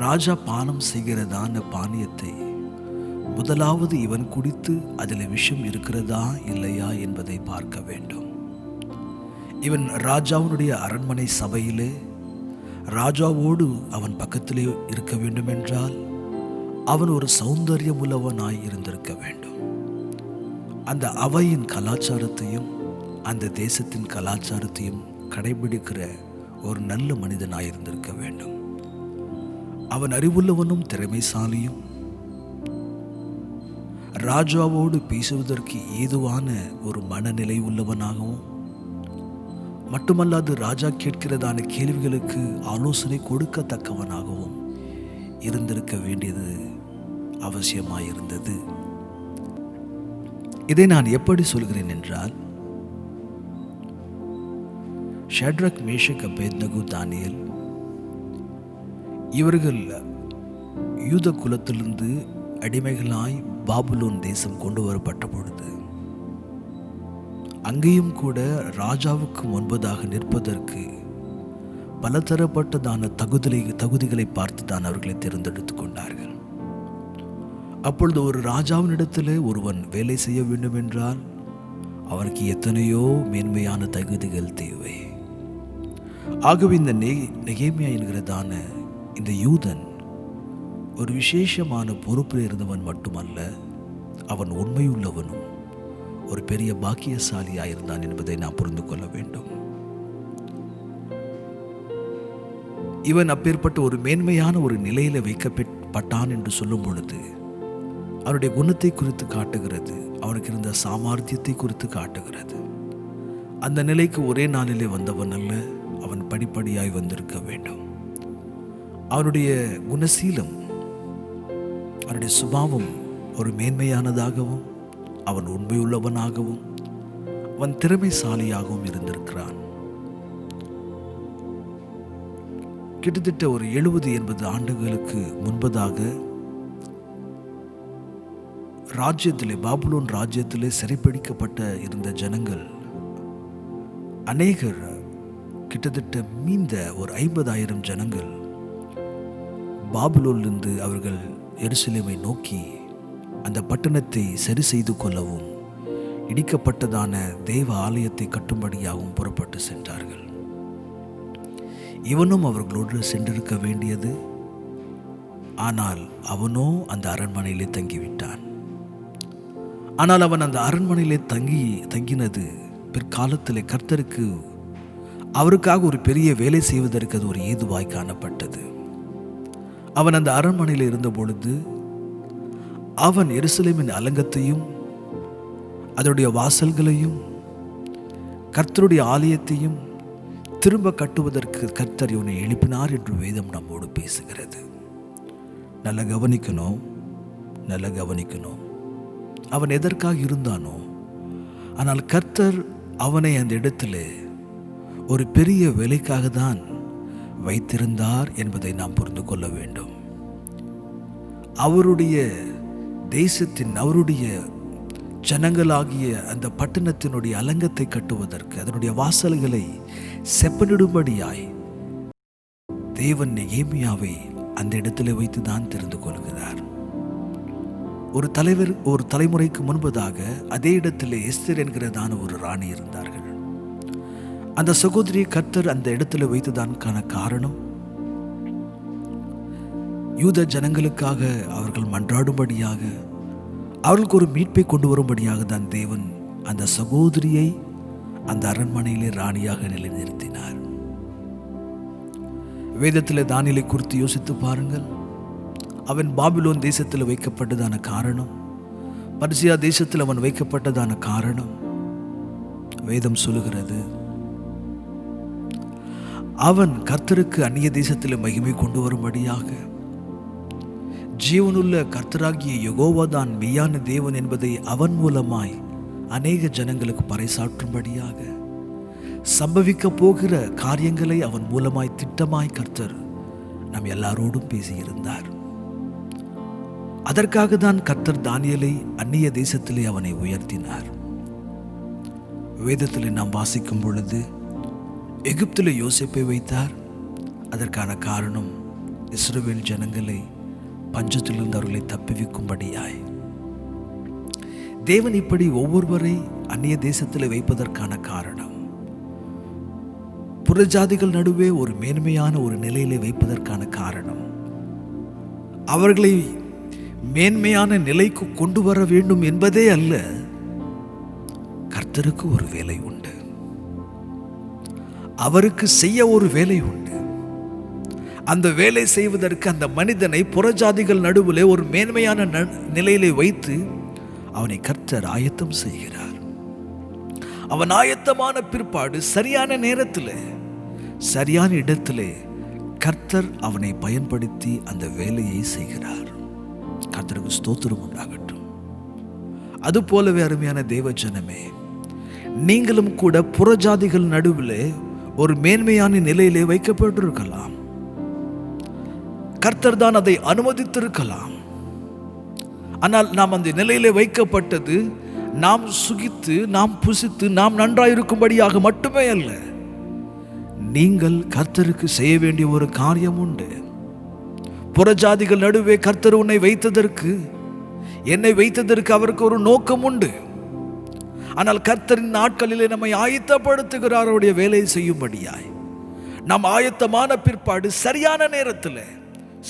ராஜா பானம் செய்கிறதான பானியத்தை முதலாவது இவன் குடித்து அதில் விஷம் இருக்கிறதா இல்லையா என்பதை பார்க்க வேண்டும். இவன் ராஜாவுடைய அரண்மனை சபையிலே ராஜாவோடு அவன் பக்கத்திலே இருக்க வேண்டும் என்றால் அவன் ஒரு சௌந்தரியம் உள்ளவனாய் இருந்திருக்க வேண்டும். அந்த அவையின் கலாச்சாரத்தையும் அந்த தேசத்தின் கலாச்சாரத்தையும் கடைபிடிக்கிற ஒரு நல்ல மனிதனாய் இருந்திருக்க வேண்டும். அவன் அறிவுள்ளவனும் திறமைசாலியும் ராஜாவோடு பேசுவதற்கு ஏதுவான ஒரு மனநிலை உள்ளவனாகவும் மட்டுமல்லாது ராஜா கேட்கிறதான கேள்விகளுக்கு ஆலோசனை கொடுக்கத்தக்கவனாகவும் இருந்திருக்க வேண்டியது அவசியமாயிருந்தது. இதை நான் எப்படி சொல்கிறேன் என்றால், ஷட்ரக், மேஷக், அபேத்நேகோ, தானியேல் இவர்கள் யூத குலத்திலிருந்து அடிமைகளாய் பாபிலோன் தேசம் கொண்டு வரப்பட்ட பொழுது அங்கேயும் கூட ராஜாவுக்கு முன்பதாக நிற்பதற்கு பலதரப்பட்டதான தகுதிகளை பார்த்து தான் அவர்களை தேர்ந்தெடுத்து கொண்டார்கள். அப்பொழுது ஒரு ராஜாவினிடத்தில் ஒருவன் வேலை செய்ய வேண்டும் என்றால் அவனுக்கு எத்தனையோ மேன்மையான தகுதிகள் தேவை. ஆகவே இந்த நெகேமியா என்கிறதான இந்த யூதன் ஒரு விசேஷமான பொறுப்பில் இருந்தவன் மட்டுமல்ல, அவன் உண்மையுள்ளவனும் ஒரு பெரிய பாக்கியசாலியாயிருந்தான் என்பதை நாம் புரிந்து கொள்ள வேண்டும். இவன் அப்பேற்பட்ட ஒரு மேன்மையான ஒரு நிலையில வைக்கப்பட்டான் என்று சொல்லும் பொழுது அவனுடைய குணத்தை குறித்து காட்டுகிறது, அவனுக்கு இருந்த சாமர்த்தியத்தை குறித்து காட்டுகிறது. அந்த நிலைக்கு ஒரே நாளிலே வந்தவன் அல்ல, அவன் படிப்படியாய் வந்திருக்க வேண்டும். அவனுடைய குணசீலம், அவனுடைய சுபாவம் ஒரு மேன்மையானதாகவும், அவன் உண்மையுள்ளவனாகவும், அவன் திறமைசாலியாகவும் இருந்திருக்கிறான். கிட்டத்தட்ட ஒரு 70-80 ஆண்டுகளுக்கு முன்பதாக ராஜ்யத்திலே, பாபிலோன் ராஜ்யத்திலே சிறைப்பிடிக்கப்பட்ட இருந்த ஜனங்கள் அநேகர், கிட்டத்தட்ட மீந்த ஒரு 50,000 ஜனங்கள் பாபிலோனிலிருந்து அவர்கள் எருசலேமை நோக்கி அந்த பட்டணத்தை சரி செய்து கொள்ளவும், இடிக்கப்பட்டதான தேவ ஆலயத்தை கட்டும்படியாகவும் புறப்பட்டு சென்றார்கள். இவனும் அவர்களோடு சென்றிருக்க வேண்டியது. ஆனால் அவனோ அந்த அரண்மனையிலே தங்கிவிட்டான். ஆனால் அவன் அந்த அரண்மனையிலே தங்கினது பிற்காலத்திலே கர்த்தருக்கு அவருக்காக ஒரு பெரிய வேலை செய்வதற்கு அது ஒரு ஏதுவாய் காணப்பட்டது. அவன் அந்த அரண்மனையில் இருந்த பொழுது அவன் எருசலேமின் அலங்கத்தையும் அதனுடைய வாசல்களையும் கர்த்தருடைய ஆலயத்தையும் திரும்ப கட்டுவதற்கு கர்த்தர் இவனை எழுப்பினார் என்று வேதம் நம்மோடு பேசுகிறது. நல்ல கவனிக்கணும். அவன் எதற்காக இருந்தானோ, ஆனால் கர்த்தர் அவனை அந்த இடத்திலே ஒரு பெரிய வேலைக்காக தான் வைத்திருந்தார் என்பதை நாம் புரிந்து கொள்ள வேண்டும். அவருடைய தேசத்தின், அவருடைய ஜனங்களாகிய அந்த பட்டணத்தினுடைய அலங்கத்தை கட்டுவதற்கு, அதனுடைய வாசல்களை செப்பனிடும்படியாய் தேவன் நெகேமியாவை அந்த இடத்துல வைத்து தான் தெரிந்து கொள்கிறார். ஒரு தலைமுறைக்கு முன்பதாக அதே இடத்திலே எஸ்தர் என்கிறதான ஒரு ராணி இருந்தார்கள். அந்த சகோதரியை கர்த்தர் அந்த இடத்துல வைத்துதான் காரணம், யூத ஜனங்களுக்காக அவர்கள் மன்றாடும்படியாக, அவர்களுக்கு ஒரு மீட்பை கொண்டு வரும்படியாக தான் தேவன் அந்த சகோதரியை அந்த அரண்மனையிலே ராணியாக நிலைநிறுத்தினார். வேதத்தில் தானியேலை குறித்து யோசித்து பாருங்கள். அவன் பாபிலோன் தேசத்தில் வைக்கப்பட்டதான காரணம், பர்சியா தேசத்தில் அவன் வைக்கப்பட்டதான காரணம், வேதம் சொல்லுகிறது அவன் கர்த்தருக்கு அந்நிய தேசத்தில் மகிமை கொண்டு வரும்படியாக, ஜீவனுள்ள கர்த்தராகிய யெகோவா தான் மெய்யான தேவன் என்பதை அவன் மூலமாய் அநேக ஜனங்களுக்கு பறைசாற்றும்படியாக, சம்பவிக்க போகிற காரியங்களை அவன் மூலமாய் திட்டமாய் கர்த்தர் நம் எல்லாரோடும் பேசியிருந்தார். அதற்காக தான் கர்த்தர் தானியேலை அந்நிய தேசத்திலே அவனை உயர்த்தினார். வேதத்திலே நாம் வாசிக்கும் பொழுது எகிப்திலே யோசேப்பை வைத்தார். அதற்கான காரணம் இஸ்ரவேல் ஜனங்களை பஞ்சத்திலிருந்து அவர்களை தப்புவிக்கும்படியாய். தேவன் இப்படி ஒவ்வொருவரை அந்நிய தேசத்தில் வைப்பதற்கான காரணம், புறஜாதிகள் நடுவே ஒரு மேன்மையான ஒரு நிலையிலே வைப்பதற்கான காரணம், அவர்களை மேன்மையான நிலைக்கு கொண்டு வர வேண்டும் என்பதே அல்ல. கர்த்தருக்கு ஒரு வேலை உண்டு, அவருக்கு செய்ய ஒரு வேலை உண்டு. அந்த வேலை செய்வதற்கு அந்த மனிதனை புறஜாதிகள் நடுவிலே ஒரு மேன்மையான நிலையிலே வைத்து அவனை கர்த்தர் ஆயத்தம் செய்கிறார். அவன் ஆயத்தமான பிற்பாடு சரியான நேரத்தில் சரியான இடத்திலே கர்த்தர் அவனை பயன்படுத்தி அந்த வேலையை செய்கிறார். கர்த்தருக்கு ஸ்தோத்திரம் உண்டாகட்டும். அதுபோலவே அருமையான தேவ ஜனமே, நீங்களும் கூட புறஜாதிகள் நடுவிலே ஒரு மேன்மையான நிலையிலே வைக்கப்பட்டிருக்கலாம். கர்த்தர் தான் அதை அனுமதித்திருக்கலாம். ஆனால் நாம் அந்த நிலையிலே வைக்கப்பட்டது நாம் சுகித்து, நாம் புசித்து, நாம் நன்றாயிருக்கும்படியாக மட்டுமே அல்ல. நீங்கள் கர்த்தருக்கு செய்ய வேண்டிய ஒரு காரியம் உண்டு. புறஜாதிகள் நடுவே கர்த்தர் உன்னை வைத்ததற்கு, என்னை வைத்ததற்கு அவருக்கு ஒரு நோக்கம் உண்டு. ஆனால் கர்த்தரின் நாட்களிலே நம்மை ஆயத்தப்படுத்துகிறார் அவருடைய வேலையை செய்யும்படியாய். நாம் ஆயத்தமான பிற்பாடு சரியான நேரத்தில்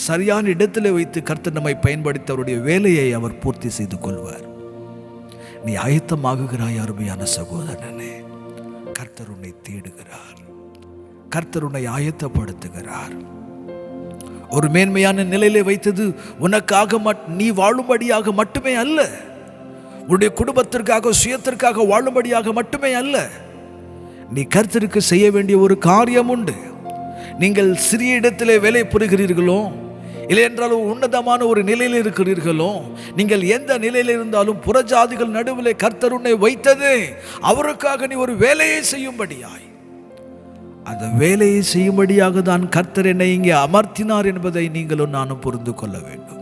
சரியான இடத்தில் வைத்து கர்த்தர் நம்மை பயன்படுத்தி அவருடைய வேலையை அவர் பூர்த்தி செய்து கொள்வார். நீ ஆயத்தமாகுகிறாய் அருமையான சகோதரனே. கர்த்தர் உன்னை தேடுகிறார், கர்த்தர் உன்னை ஆயத்தப்படுத்துகிறார். ஒரு மேன்மையான நிலையிலே வைத்தது உனக்காக நீ வாழும்படியாக மட்டுமே அல்ல, உன்னுடைய குடும்பத்திற்காக சுயத்திற்காக வாழும்படியாக மட்டுமே அல்ல. நீ கர்த்தருக்கு செய்ய வேண்டிய ஒரு காரியம் உண்டு. நீங்கள் சிறிய இடத்திலே வேலை புரிகிறீர்களோ, இல்லை என்றால் உன்னதமான ஒரு நிலையில் இருக்கிறீர்களோ, நீங்கள் எந்த நிலையில் இருந்தாலும் புறஜாதிகள் நடுவில் கர்த்தர் உன்னை வைத்தது அவருக்காக நீ ஒரு வேலையை செய்யும்படியாய். அந்த வேலையை செய்யும்படியாக தான் கர்த்தர் என்னை இங்கே அமர்த்தினார் என்பதை நீங்களும் நானும் புரிந்து கொள்ள வேண்டும்.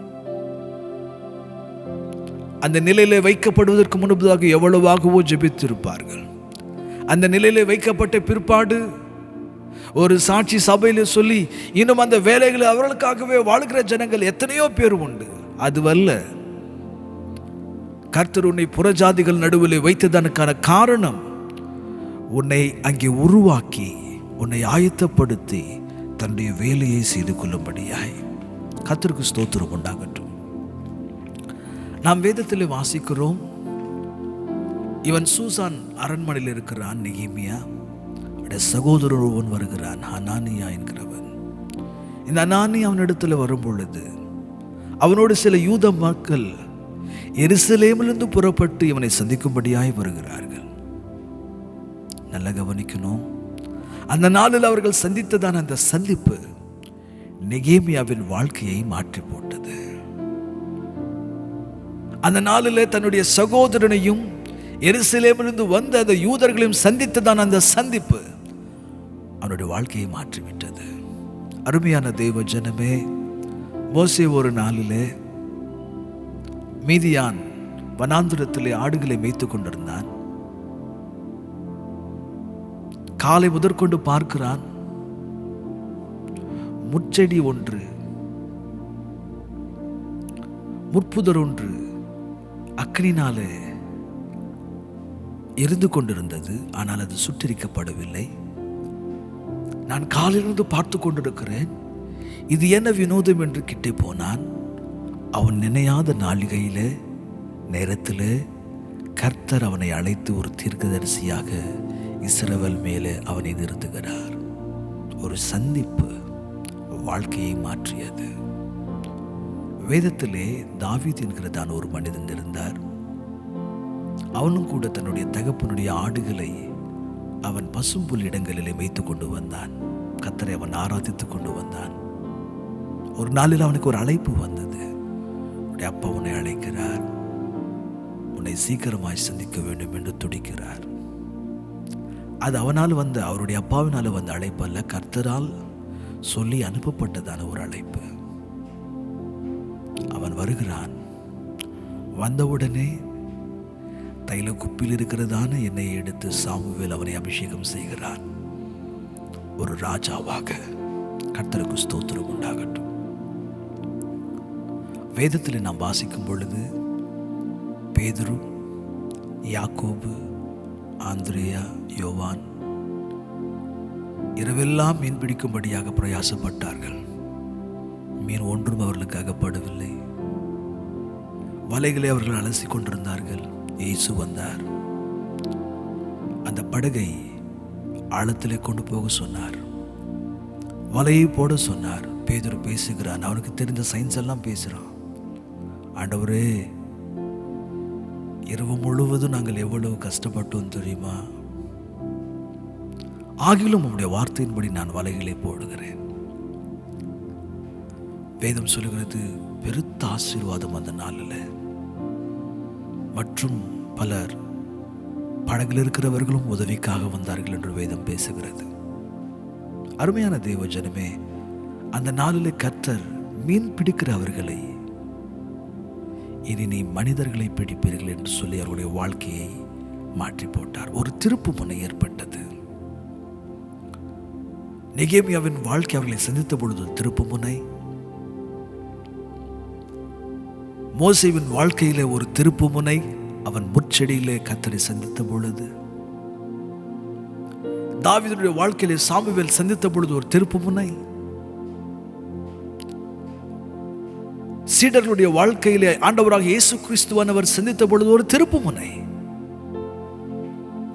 அந்த நிலையிலே வைக்கப்படுவதற்கு முன்பதாக எவ்வளவாகவோ ஜெபித்திருப்பார்கள். அந்த நிலையிலே வைக்கப்பட்ட பிற்பாடு ஒரு சாட்சி சபையில சொல்லி இன்னும் அந்த வேலைகளை அவர்களுக்காகவே வாழ்கிற ஜனங்கள் எத்தனையோ பேர் உண்டு. அதுவல்ல, கர்த்தர் உன்னை புறஜாதிகள் நடுவில் வைத்ததற்கான காரணம் உன்னை அங்கே உருவாக்கி உன்னை ஆயத்தப்படுத்தி தன்னுடைய வேலையை செய்து கொள்ளும்படியாய். கர்த்தருக்கு ஸ்தோத்திரம் உண்டாகட்டும். நாம் வேதத்தில் வாசிக்கிறோம், இவன் சூசான் அரண்மனையில் இருக்கிறான். நெகேமியா சகோதரர் ஒருவன் வருகிறான், அனானியா என்கிறவன். இந்த அனானியா அவனிடத்தில் வரும் பொழுது அவனோடு சில யூத மக்கள் எருசலேமிலிருந்து புறப்பட்டு இவனை சந்திக்கும்படியாய் வருகிறார்கள். நல்ல கவனிக்கணும், அந்த நாளில் அவர்கள் சந்தித்ததான அந்த சந்திப்பு நெகேமியாவின் வாழ்க்கையை மாற்றி போட்டது. அந்த நாளில் தன்னுடைய சகோதரனையும் எருசலேமிலிருந்து வந்த அந்த யூதர்களையும் சந்தித்ததான அந்த சந்திப்பு அவனுடைய வாழ்க்கையை மாற்றிவிட்டது. அருமையான தேவ ஜனமே, மோசே ஒரு நாளிலே மீதியான் வனாந்திரத்திலே ஆடுகளை மேய்த்து கொண்டிருந்தான். காலை முதற்கொண்டு பார்க்கிறான், முட்செடி ஒன்று, முட்புதர் ஒன்று அக்னினாலே எரிந்து கொண்டிருந்தது. ஆனால் அது சுட்டரிக்கப்படவில்லை. நான் காலிலிருந்து பார்த்து கொண்டிருக்கிறேன், இது என்ன வினோதம் என்று கிட்டே போனான். அவன் நினையாத நாளிகையிலே நேரத்திலே கர்த்தர் அவனை அழைத்து ஒரு தீர்க்கதரிசியாக இஸ்ரவேல் மேலே அவனை நிறுத்துகிறார். ஒரு சந்திப்பு வாழ்க்கையை மாற்றியது. வேதத்திலே தாவீது என்கிறதான ஒரு மனிதன் இருந்தார். அவனும் கூட தன்னுடைய தகப்பனுடைய ஆடுகளை அவன் பசும்புல் இடங்களிலே மேய்த்து கொண்டு வந்தான். கர்த்தரை அவன் ஆராதித்துக் கொண்டு வந்தான். ஒரு நாளில் அவனுக்கு ஒரு அழைப்பு வந்தது. உன்னுடைய அப்பா உன்னை அழைக்கிறார், உன்னை சீக்கிரமாய் சந்திக்க வேண்டும் என்று துடிக்கிறார். அது அவனால் வந்த, அவருடைய அப்பாவினால் வந்த அழைப்பு அல்ல, கர்த்தரால் சொல்லி அனுப்பப்பட்டதான ஒரு அழைப்பு. அவன் வருகிறான். வந்தவுடனே தைல குப்பில் இருக்கிறதான எண்ணெயை எடுத்து சாமுவேல் அவனை அபிஷேகம் செய்கிறான் ஒரு ராஜாவாக. கர்த்தருக்கு ஸ்தோத்திரம் உண்டாகட்டும். வேதத்தில் நாம் வாசிக்கும் பொழுது பேதுரு, யாக்கோபு, ஆந்திரேயா, யோவான் இரவெல்லாம் மீன் பிடிக்கும்படியாக பிரயாசப்பட்டார்கள். மீன் ஒன்றும் அவர்களுக்கு அகப்படவில்லை. வலைகளை அவர்கள் அலசி கொண்டிருந்தார்கள். இயேசு வந்தார். அந்த படகை ஆழத்திலே கொண்டு போக சொன்னார். வலையை போட சொன்னார். பேதுரு பேசுகிறான். அவனுக்கு தெரிந்த சயின்ஸ் எல்லாம் பேசுகிறான். ஆண்டவரே, இரவு முழுவதும் நாங்கள் எவ்வளவு கஷ்டப்பட்டோம் தெரியுமா? ஆகிலும் உம்முடைய வார்த்தையின்படி நான் வலைகளை போடுகிறேன். வேதம் சொல்லுகிறது, பெருத்த ஆசீர்வாதம் அந்த நாளில். மற்றும் பலர் படகில் இருக்கிறவர்களும் உதவிக்காக வந்தார்கள் என்று வேதம் பேசுகிறது. அருமையான தேவ ஜனமே, அந்த நாளில் கர்த்தர் மீன் பிடிக்கிற அவர்களை இனி நீ மனிதர்களை பிடிப்பீர்கள் என்று சொல்லி அவருடைய வாழ்க்கையை மாற்றி போட்டார். ஒரு திருப்பு முனை ஏற்பட்டது. நெகேமியாவின் வாழ்க்கை அவர்களை சந்தித்த பொழுது திருப்பு முனை. மோசேவின் வாழ்க்கையிலே ஒரு திருப்பு முனை. அவன் முட்செடியிலே கர்த்தரை சந்தித்த பொழுது, தாவீதுடைய வாழ்க்கையிலே சாமுவேல் சந்தித்த பொழுது ஒரு திருப்பு முனை. சீடர்களுடைய வாழ்க்கையிலே ஆண்டவராக இயேசு கிறிஸ்துவானவர் சந்தித்த பொழுது ஒரு திருப்பு முனை.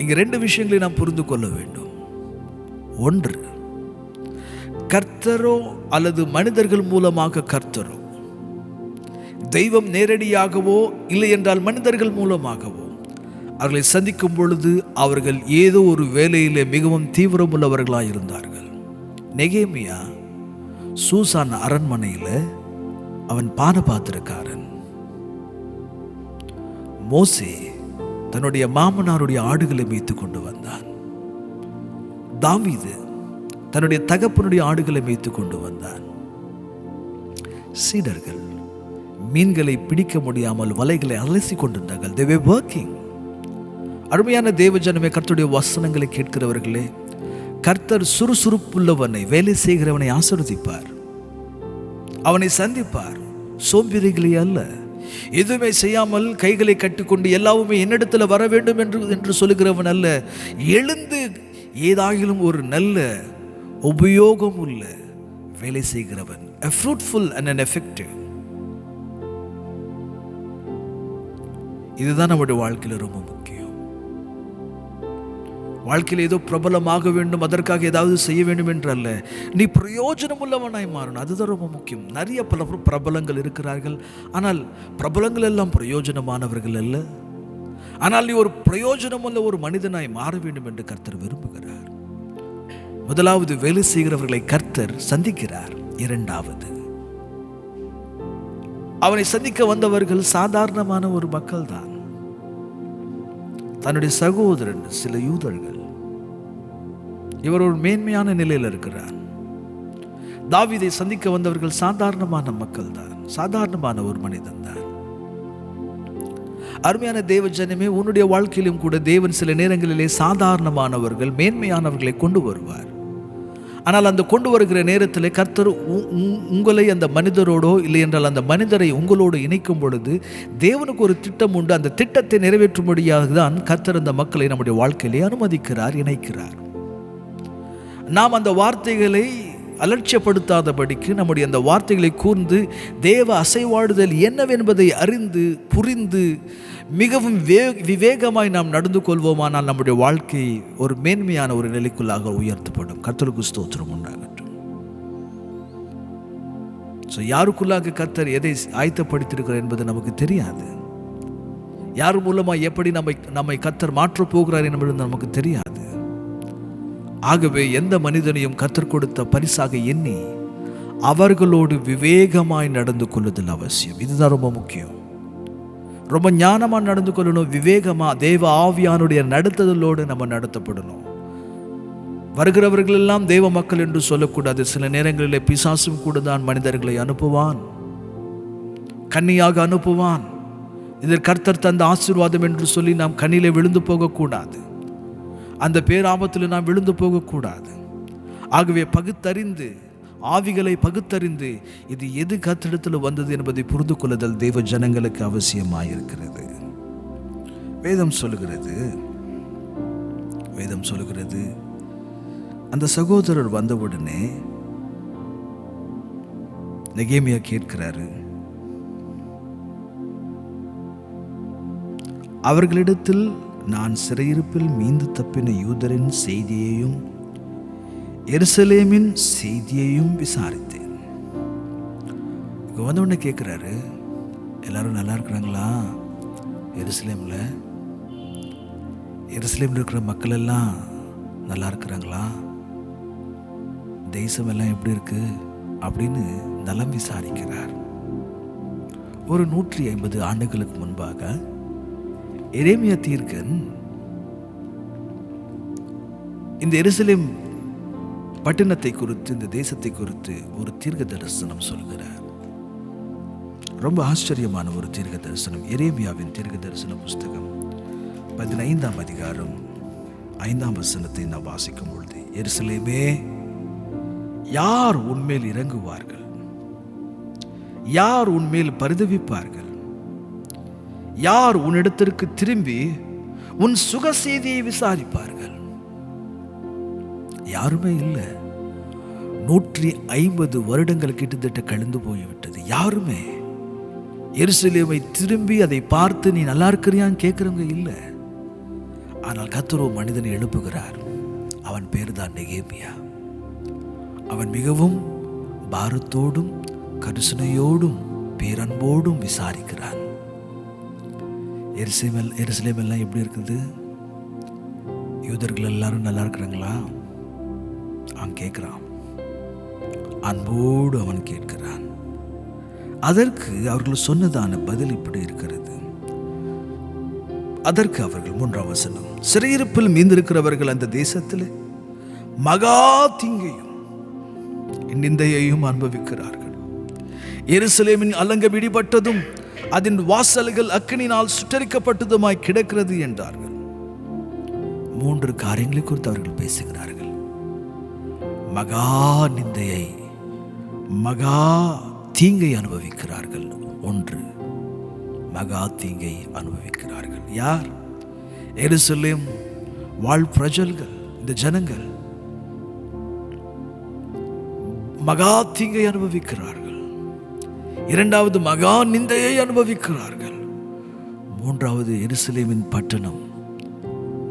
இங்க ரெண்டு விஷயங்களை நாம் புரிந்து கொள்ள வேண்டும். ஒன்று, கர்த்தரோ அல்லது மனிதர்கள் மூலமாக கர்த்தரோ, தெய்வம் நேரடியாகவோ இல்லை என்றால் மனிதர்கள் மூலமாகவோ அவர்களை சந்திக்கும் பொழுது அவர்கள் ஏதோ ஒரு வேலையிலே மிகவும் தீவிரமுள்ளவர்களாக இருந்தார்கள். நெகேமியா சூசான் அரண்மனையில் அவன் பானபாத்திரக்காரன். மோசே தன்னுடைய மாமனாருடைய ஆடுகளை மேய்த்து கொண்டு வந்தான். தாவீது தன்னுடைய தகப்பனுடைய ஆடுகளை மேய்த்து கொண்டு வந்தான். சீடர்கள் மீன்களை பிடிக்க முடியாமல் வலைகளை அலசி கொண்டிருந்தார்கள். they were working. அருமையான தேவஜனமே, கர்த்தருடைய வசனங்களை கேட்கிறவர்களே, கர்த்தர் சுறுசுறுப்புள்ளவனை, வேலை செய்கிறவனை ஆசீர்வதிப்பார், அவனை சந்திப்பார். சோம்பேறிகளே அல்ல, எதுவுமே செய்யாமல் கைகளை கட்டிக்கொண்டு எல்லாவுமே என்னிடத்தில் வர வேண்டும் என்று சொல்லுகிறவன் அல்ல. எழுந்து ஏதாகிலும் ஒரு நல்ல உபயோகம் உள்ள வேலை செய்கிறவன். a fruitful and an effective. இதுதான் நம்முடைய வாழ்க்கையில் ரொம்ப முக்கியம். வாழ்க்கையில் ஏதோ பிரபலமாக வேண்டும், அதற்காக ஏதாவது செய்ய வேண்டும் என்று அல்ல, நீ பிரயோஜனம் உள்ளவனாய் மாறணும். அதுதான் ரொம்ப முக்கியம். நிறைய பல பிரபலங்கள் இருக்கிறார்கள், ஆனால் பிரபலங்கள் எல்லாம் பிரயோஜனமானவர்கள் அல்ல. ஆனால் நீ ஒரு பிரயோஜனம் உள்ள ஒரு மனிதனாய் மாற வேண்டும் என்று கர்த்தர் விரும்புகிறார். முதலாவது, வேலை செய்கிறவர்களை கர்த்தர் சந்திக்கிறார். இரண்டாவது, அவனை சந்திக்க வந்தவர்கள் சாதாரணமான ஒரு மக்கள் தான். தன்னுடைய சகோதரன் சில யூதர்கள். இவர் ஒரு மேன்மையான நிலையில் இருக்கிறார். தாவீதை சந்திக்க வந்தவர்கள் சாதாரணமான மக்கள் தான், சாதாரணமான ஒரு மனிதன் தான். அருமையான தேவஜனமே, உன்னுடைய வாழ்க்கையிலும் கூட தேவன் சில நேரங்களிலே சாதாரணமானவர்கள், மேன்மையானவர்களை கொண்டு வருவார். ஆனால் அந்த கொண்டு வருகிற நேரத்தில் கர்த்தர் உங்களை அந்த மனிதரோடோ இல்லை என்றால் அந்த மனிதரை உங்களோடு இணைக்கும் பொழுது தேவனுக்கு ஒரு திட்டம் உண்டு. அந்த திட்டத்தை நிறைவேற்றும்படியாக தான் கர்த்தர் அந்த மக்களை நம்முடைய வாழ்க்கையிலே அனுமதிக்கிறார், இணைக்கிறார். நாம் அந்த வார்த்தைகளை அலட்சியப்படுத்தாதபடிக்கு நம்முடைய அந்த வார்த்தைகளை கூர்ந்து தேவ அசைவாடுதல் என்னவென்பதை அறிந்து புரிந்து மிகவும் விவேகமாய் நாம் நடந்து கொள்வோமானால் நம்முடைய வாழ்க்கை ஒரு மேன்மையான ஒரு நிலைக்குள்ளாக உயர்த்தப்படும். கர்த்தருக்கு ஸ்தோத்திரம் உண்டாகட்டும். யாருக்குள்ளாக கர்த்தர் எதை ஆயத்தப்படுத்தியிருக்கிறார் என்பது நமக்கு தெரியாது. யார் மூலமாக எப்படி நம்மை கர்த்தர் மாற்றப் போகிறார் என்பது நமக்கு தெரியாது. ஆகவே எந்த மனிதனையும் கர்த்தர் கொடுத்த பரிசாக எண்ணி அவர்களோடு விவேகமாய் நடந்து கொள்ளுதல் அவசியம். இதுதான் ரொம்ப முக்கியம். ரொம்ப ஞானமா நடந்து கொள்ளணும், விவேகமா தேவ ஆவியானுடைய நடத்துதலோடு நம்ம நடத்தப்படணும். வருகிறவர்கள் எல்லாம் தேவ மக்கள் என்று சொல்லக்கூடாது. சில நேரங்களில் பிசாசும் கூட தான் மனிதர்களை அனுப்புவான், கன்னியாக அனுப்புவான். இதில் கர்த்தர் தந்த ஆசீர்வாதம் என்று சொல்லி நாம் கண்ணிலே விழுந்து போகக்கூடாது, அந்த பேராபத்தில் நாம் விழுந்து போகக்கூடாது. ஆகவே பகுத்தறிந்து, ஆவிகளை பகுத்தறிந்து இது எது கர்த்தரிடத்தில் வந்தது என்பதை புரிந்து கொள்ளுதல் தேவ ஜனங்களுக்கு அவசியமாயிருக்கிறது. வேதம் சொல்லுகிறது அந்த சகோதரர் வந்தவுடனே நெகேமியா கேட்கிறாரு, அவர்களிடத்தில் நான் சிறையிருப்பில் மீண்டு தப்பின யூதரின் செய்தியையும் எருசலேமின் செய்தியையும் விசாரித்தேன். இங்க வந்தவுடனே கேட்குறாரு, எல்லாரும் நல்லா இருக்கிறாங்களா? எருசலேமில் இருக்கிற மக்கள் எல்லாம் நல்லா இருக்கிறாங்களா? தேசம் எல்லாம் எப்படி இருக்கு அப்படின்னு நலம் விசாரிக்கிறார். ஒரு 150 ஆண்டுகளுக்கு முன்பாக எரேமியா தீர்க்கன் இந்த எருசலேம் பட்டணத்தை குறித்து, இந்த தேசத்தை குறித்து ஒரு தீர்க்க தரிசனம் சொல்கிறார். ரொம்ப ஆச்சரியமான ஒரு தீர்க்க தரிசனம். எரேமியாவின் தீர்க்க தரிசன புஸ்தகம் 15ஆம் அதிகாரம் 5ஆம் வசனத்தை நாம் வாசிக்கும் பொழுது, எருசலேமே, யார் உன்மேல் இறங்குவார்கள்? யார் உன்மேல் பரிதவிப்பார்கள்? யார் உன்னிடத்திற்கு திரும்பி உன் சுக செய்தியை விசாரிப்பார்கள்? யாருமே இல்லை. 150 வருடங்கள் கிட்டத்தட்ட கழிந்து போய்விட்டது. யாருமே எருசலேமை திரும்பி அதை பார்த்து நீ நல்லா இருக்கிறியான்னு கேட்கிறவங்க இல்லை. ஆனால் கர்த்தர் ஒரு மனிதனை எழுப்புகிறார். அவன் பேர் தான் நெகேமியா. அவன் மிகவும் பாரத்தோடும் கருசனையோடும் பேரன்போடும் விசாரிக்கிறான். எருசலேம் எல்லாம் எப்படி இருக்குது? யூதர்கள் எல்லாரும் நல்லா இருக்கிறாங்களா? அவன் கேட்கிறான். அன்போடு அவன் கேட்கிறான். அதற்கு அவர்கள் சொன்னதான பதில் இப்படி இருக்கிறது. அதற்கு அவர்கள் 3ஆம் வசனம், சிறையிருப்பில் மீந்திருக்கிறவர்கள் அந்த தேசத்தில் மகா தீங்கையும் நிந்தையையும் அனுபவிக்கிறார்கள். எருசலேமின் அலங்கம் இடிபட்டதும் அதன் வாசல்கள் அக்கினியினால் சுட்டரிக்கப்பட்டதுமாய் கிடக்கிறது என்றார்கள். 3 காரியங்களை குறித்து அவர்கள் பேசுகிறார்கள். மகா நிந்தையை, மகா தீங்கை அனுபவிக்கிறார்கள். 1, மகா தீங்கை அனுபவிக்கிறார்கள். யார்? எருசலேம் வாழ் பிரஜல்கள், இந்த ஜனங்கள் மகா தீங்கை அனுபவிக்கிறார்கள். 2வது மகா நிந்தையை அனுபவிக்கிறார்கள். 3வது எருசலேமின் பட்டணம்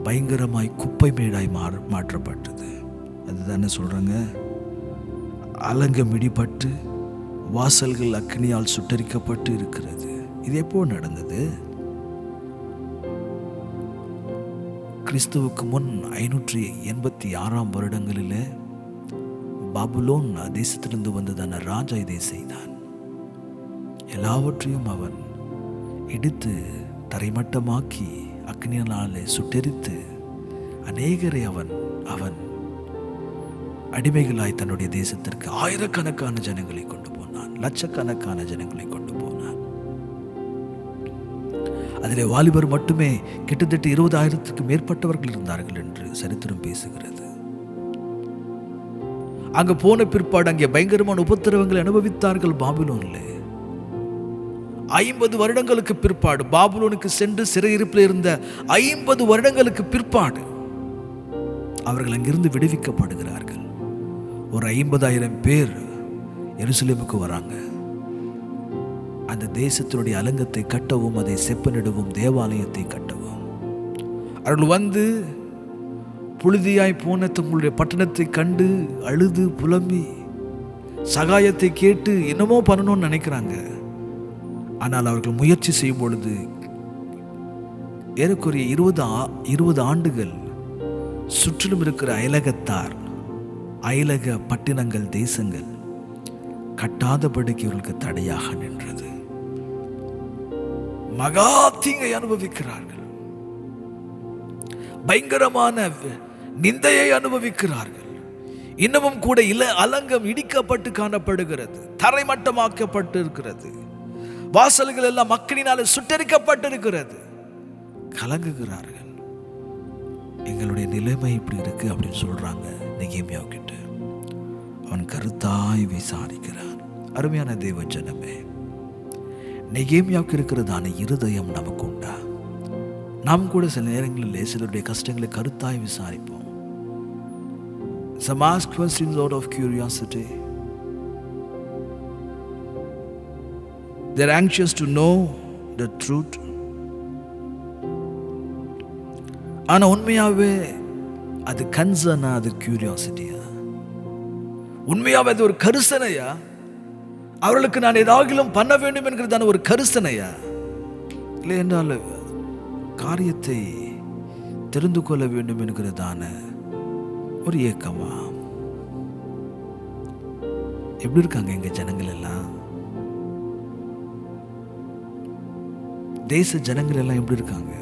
பயங்கரமாய் குப்பை மேடாய் மாற்றப்பட்டது. அதுதானே சொல்றாங்க, அலங்கம் இடிபட்டு வாசல்கள் அக்னியால் சுட்டரிக்கப்பட்டு இருக்கிறது. இது எப்போ நடந்தது? கிறிஸ்துவுக்கு முன் 586ஆம் வருடங்களில் பாபுலோன் தேசத்திலிருந்து வந்ததான ராஜா இதை செய்தான். எல்லாவற்றையும் அவன் இடித்து தரைமட்டமாக்கி அக்னியினாலே சுட்டெரித்து அநேகரை அவன் அடிமைகளாய் தன்னுடைய தேசத்திற்கு ஆயிரக்கணக்கான ஜனங்களை கொண்டு போனான், லட்சக்கணக்கான ஜனங்களை கொண்டு போனான். அதிலே வாலிபர் மட்டுமே கிட்டத்தட்ட 20,000க்கு மேற்பட்டவர்கள் இருந்தார்கள் என்று சரித்திரம் பேசுகிறது. அங்கு போன பிற்பாடு அங்கே பயங்கரமான உபத்திரவங்களை அனுபவித்தார்கள் பாபிலோன்ல. 50 வருடங்களுக்கு பிற்பாடு, பாபிலோனுக்கு சென்று சிறையிருப்பில் இருந்த 50 வருடங்களுக்கு பிற்பாடு அவர்கள் அங்கிருந்து விடுவிக்கப்படுகிறார்கள். ஒரு 50,000 பேர் எருசலேமுக்கு வராங்க. அந்த தேசத்தினுடைய அலங்கத்தை கட்டவும், அதை செப்பனிடவும், தேவாலயத்தை கட்டவும். அவர்கள் வந்து புழுதியாய் போன தங்களுடைய பட்டணத்தை கண்டு அழுது புலம்பி சகாயத்தை கேட்டு என்னமோ பண்ணணும்னு நினைக்கிறாங்க. ஆனால் அவர்கள் முயற்சி செய்யும் பொழுது ஏறக்குறைய 20 ஆண்டுகள் சுற்றிலும் இருக்கிற அயலகத்தார், அயலக பட்டினங்கள், தேசங்கள் கட்டாதபடிக்கு இவர்களுக்கு தடையாக நின்றது. மகா தீங்கை அனுபவிக்கிறார்கள், பயங்கரமான நிந்தையை அனுபவிக்கிறார்கள். இன்னமும் கூட அலங்கம் இடிக்கப்பட்டு காணப்படுகிறது, தரைமட்டமாக்கப்பட்டு இருக்கிறது, வாசல்கள் எல்லாம் அக்கினியினாலே சுட்டரிக்கப்பட்டிருக்கிறது. கலங்குகிறார்கள். எங்களுடைய நிலைமை இப்படி இருக்கு அப்படின்னு சொல்றாங்க நெகேமியா கிட்ட. அவன் கருத்தாய் விசாரிக்கிறான். அருமையான தேவ ஜனமே, நெகேமியாவுக்கு இருக்கிறதான இருதயம் நமக்கு உண்டா? நாம் கூட சில நேரங்களில் சிலருடைய கஷ்டங்களை கருத்தாய் விசாரிப்போம். Some ask questions out of curiosity. They're anxious to know the truth. ஆனா உண்மையாவே அது கன்சர்னா, அது கியூரியாசிட்டியா? உண்மையாவே அது ஒரு கருசனையா? அவர்களுக்கு நான் ஏதாகிலும் பண்ண வேண்டும் என்கிறதான ஒரு கருசனையா? இல்லை என்றால் காரியத்தை தெரிந்து கொள்ள வேண்டும் என்கிறதான ஒரு ஏக்கமா? எப்படி இருக்காங்க எங்க ஜனங்கள் எல்லாம்? தேச ஜனங்கள் எல்லாம் எப்படி இருக்காங்க?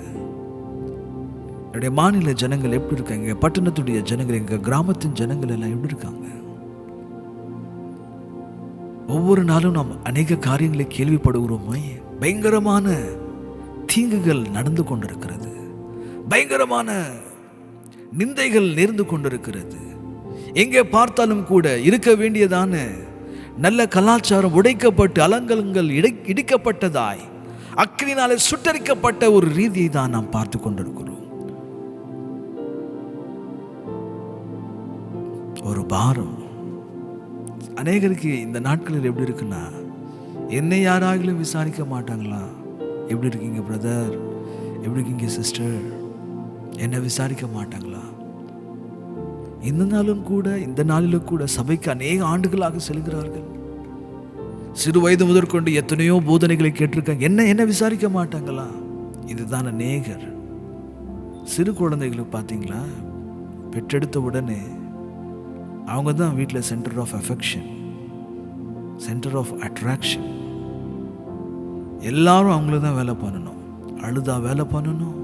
என்னுடைய மாநில ஜனங்கள் எப்படி இருக்காங்க? எங்க பட்டணத்துடைய ஜனங்கள், எங்க கிராமத்தின் ஜனங்கள் எல்லாம் எப்படி இருக்காங்க? ஒவ்வொரு நாளும் நாம் அநேக காரியங்களை கேள்விப்படுகிறோமே. பயங்கரமான தீங்குகள் நடந்து கொண்டிருக்கிறது, பயங்கரமான நிந்தைகள் நேர்ந்து கொண்டிருக்கிறது. எங்கே பார்த்தாலும் கூட இருக்க வேண்டியதான நல்ல கலாச்சாரம் உடைக்கப்பட்டு, அலங்கங்கள் இடிக்கப்பட்டதாய், அக்கினினாலே சுட்டரிக்கப்பட்ட ஒரு ரீதியை தான் நாம் பார்த்து கொண்டிருக்கிறோம். ஒரு பாரம் அநேகருக்கு இந்த நாட்களில் எப்படி இருக்குன்னா, என்னை யாராகிலும் விசாரிக்க மாட்டாங்களா? எப்படி இருக்கீங்க பிரதர், எப்படி இருக்கீங்க சிஸ்டர், என்னை விசாரிக்க மாட்டாங்களா? இந்த நாளும் கூட, இந்த நாளிலும் கூட சபைக்கு அநேக ஆண்டுகளாக செல்கிறார்கள். சிறு வயது முதற்கொண்டு எத்தனையோ போதனைகளை கேட்டிருக்காங்க. என்ன விசாரிக்க மாட்டாங்களா? இதுதான் அநேகர். சிறு குழந்தைகளுக்கு பார்த்தீங்களா, பெற்றெடுத்த உடனே அவங்க தான் வீட்டில் centre of affection, centre of attraction. எல்லாரும் அவங்களுக்கு தான் வேலை பண்ணணும். அழுதா வேலை பண்ணணும்,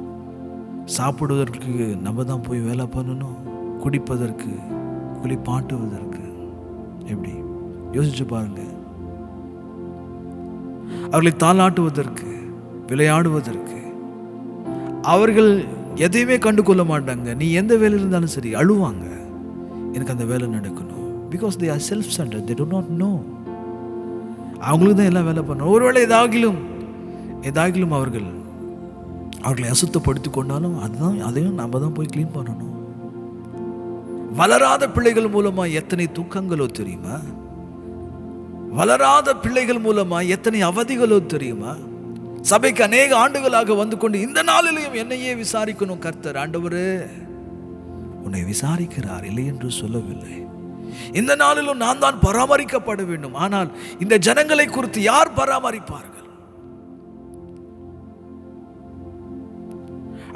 சாப்பிடுவதற்கு நம்ம தான் போய் வேலை பண்ணணும், குடிப்பதற்கு, குளிப்பாட்டுவதற்கு. எப்படி யோசிச்சு பாருங்க. அவர்களை தாளாட்டுவதற்கு, விளையாடுவதற்கு. அவர்கள் எதையுமே கண்டு கொள்ள மாட்டாங்க. நீ எந்த வேலையில் இருந்தாலும் சரி அழுவாங்க, எனக்கு அந்த வேலை நடக்கணும். Because they are self centred, they do not know. அவங்களுக்கு தான் எல்லாம் வேலை பண்ணணும். ஒருவேளை ஏதாகிலும் அவர்களை அசுத்தப்படுத்தி கொண்டாலும் அதையும் நம்ம தான் போய் கிளீன் பண்ணணும். வளராத பிள்ளைகள் மூலமா எத்தனை துக்கங்களோ தெரியுமா? வளராத பிள்ளைகள் மூலமா எத்தனை அவதிகளோ தெரியுமா? சபைக்கு அநேக ஆண்டுகளாக வந்து கொண்டு இந்த நாளிலையும் என்னையே விசாரிக்கணும் கர்த்தர். ஆண்டவரே, உன்னை விசாரிக்கிறார், இல்லை என்று சொல்லவில்லை. இந்த நாளிலும் நான் தான் பராமரிக்கப்பட வேண்டும். ஆனால் இந்த ஜனங்களை குறித்து யார் பராமரிப்பார்கள்?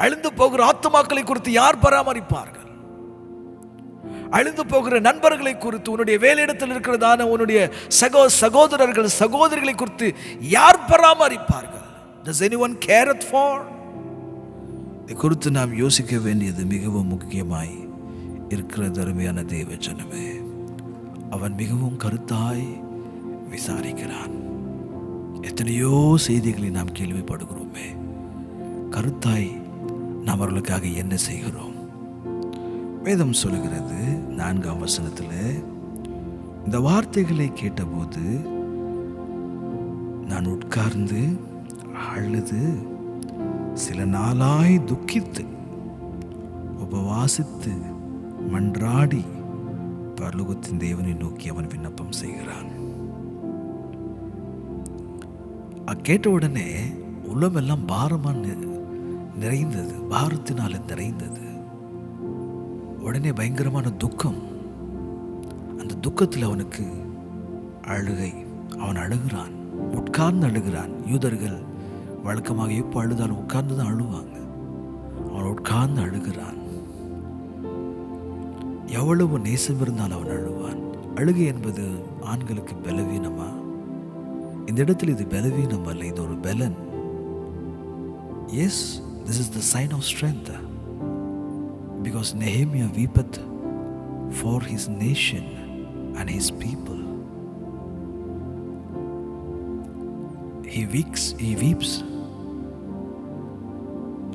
அழிந்து போகிற ஆத்துமாக்களை குறித்து யார் பராமரிப்பார்கள்? அழிந்து போகிற நண்பர்களை குறித்து, உன்னுடைய வேலையிடத்தில் இருக்கிறதான உன்னுடைய சகோதரர்கள் சகோதரிகளை குறித்து யார் பராமரிப்பார்கள்? Does anyone care it for? இதை குறித்து நாம் யோசிக்க வேண்டியது மிகவும் முக்கியமாய் இருக்கிற அருமையான தேவ ஜனமே. அவன் மிகவும் கருத்தாய் விசாரிக்கிறான். எத்தனையோ செய்திகளை நாம் கேள்விப்படுகிறோமே, கருத்தாய் நாம் அவர்களுக்காக என்ன செய்கிறோம்? வேதம் சொல்லுகிறது 4ஆம் வசனத்தில், இந்த வார்த்தைகளை கேட்டபோது நான் உட்கார்ந்து அழுது சில நாளாய் துக்கித்து உபவாசித்து மன்றாடி பரலோகத்தின் தேவனை நோக்கி அவன் விண்ணப்பம் செய்கிறான். கேட்ட உடனே உள்ளமெல்லாம் பாரமா நிறைந்தது, பாரத்தினால நிறைந்தது. உடனே பயங்கரமான துக்கம். அந்த துக்கத்தில் அவனுக்கு அழுகை. அவன் அழுகிறான், உட்கார்ந்து அழுகிறான். யூதர்கள் வழக்கமாக எப்போ அழுதாலும் உட்கார்ந்து தான் அழுவாங்க. அவன் உட்கார்ந்து அழுகிறான். எவ்வளவு நேசம் இருந்தால் அவன் அழுவான். அழுகை என்பது ஆண்களுக்கு பலவீனமா? இந்த இடத்தில் இது பலவீனம் அல்ல, இது ஒரு பலன். Yes, this is the sign of strength, because Nehemiah weepeth for his nation and his people. He weeps.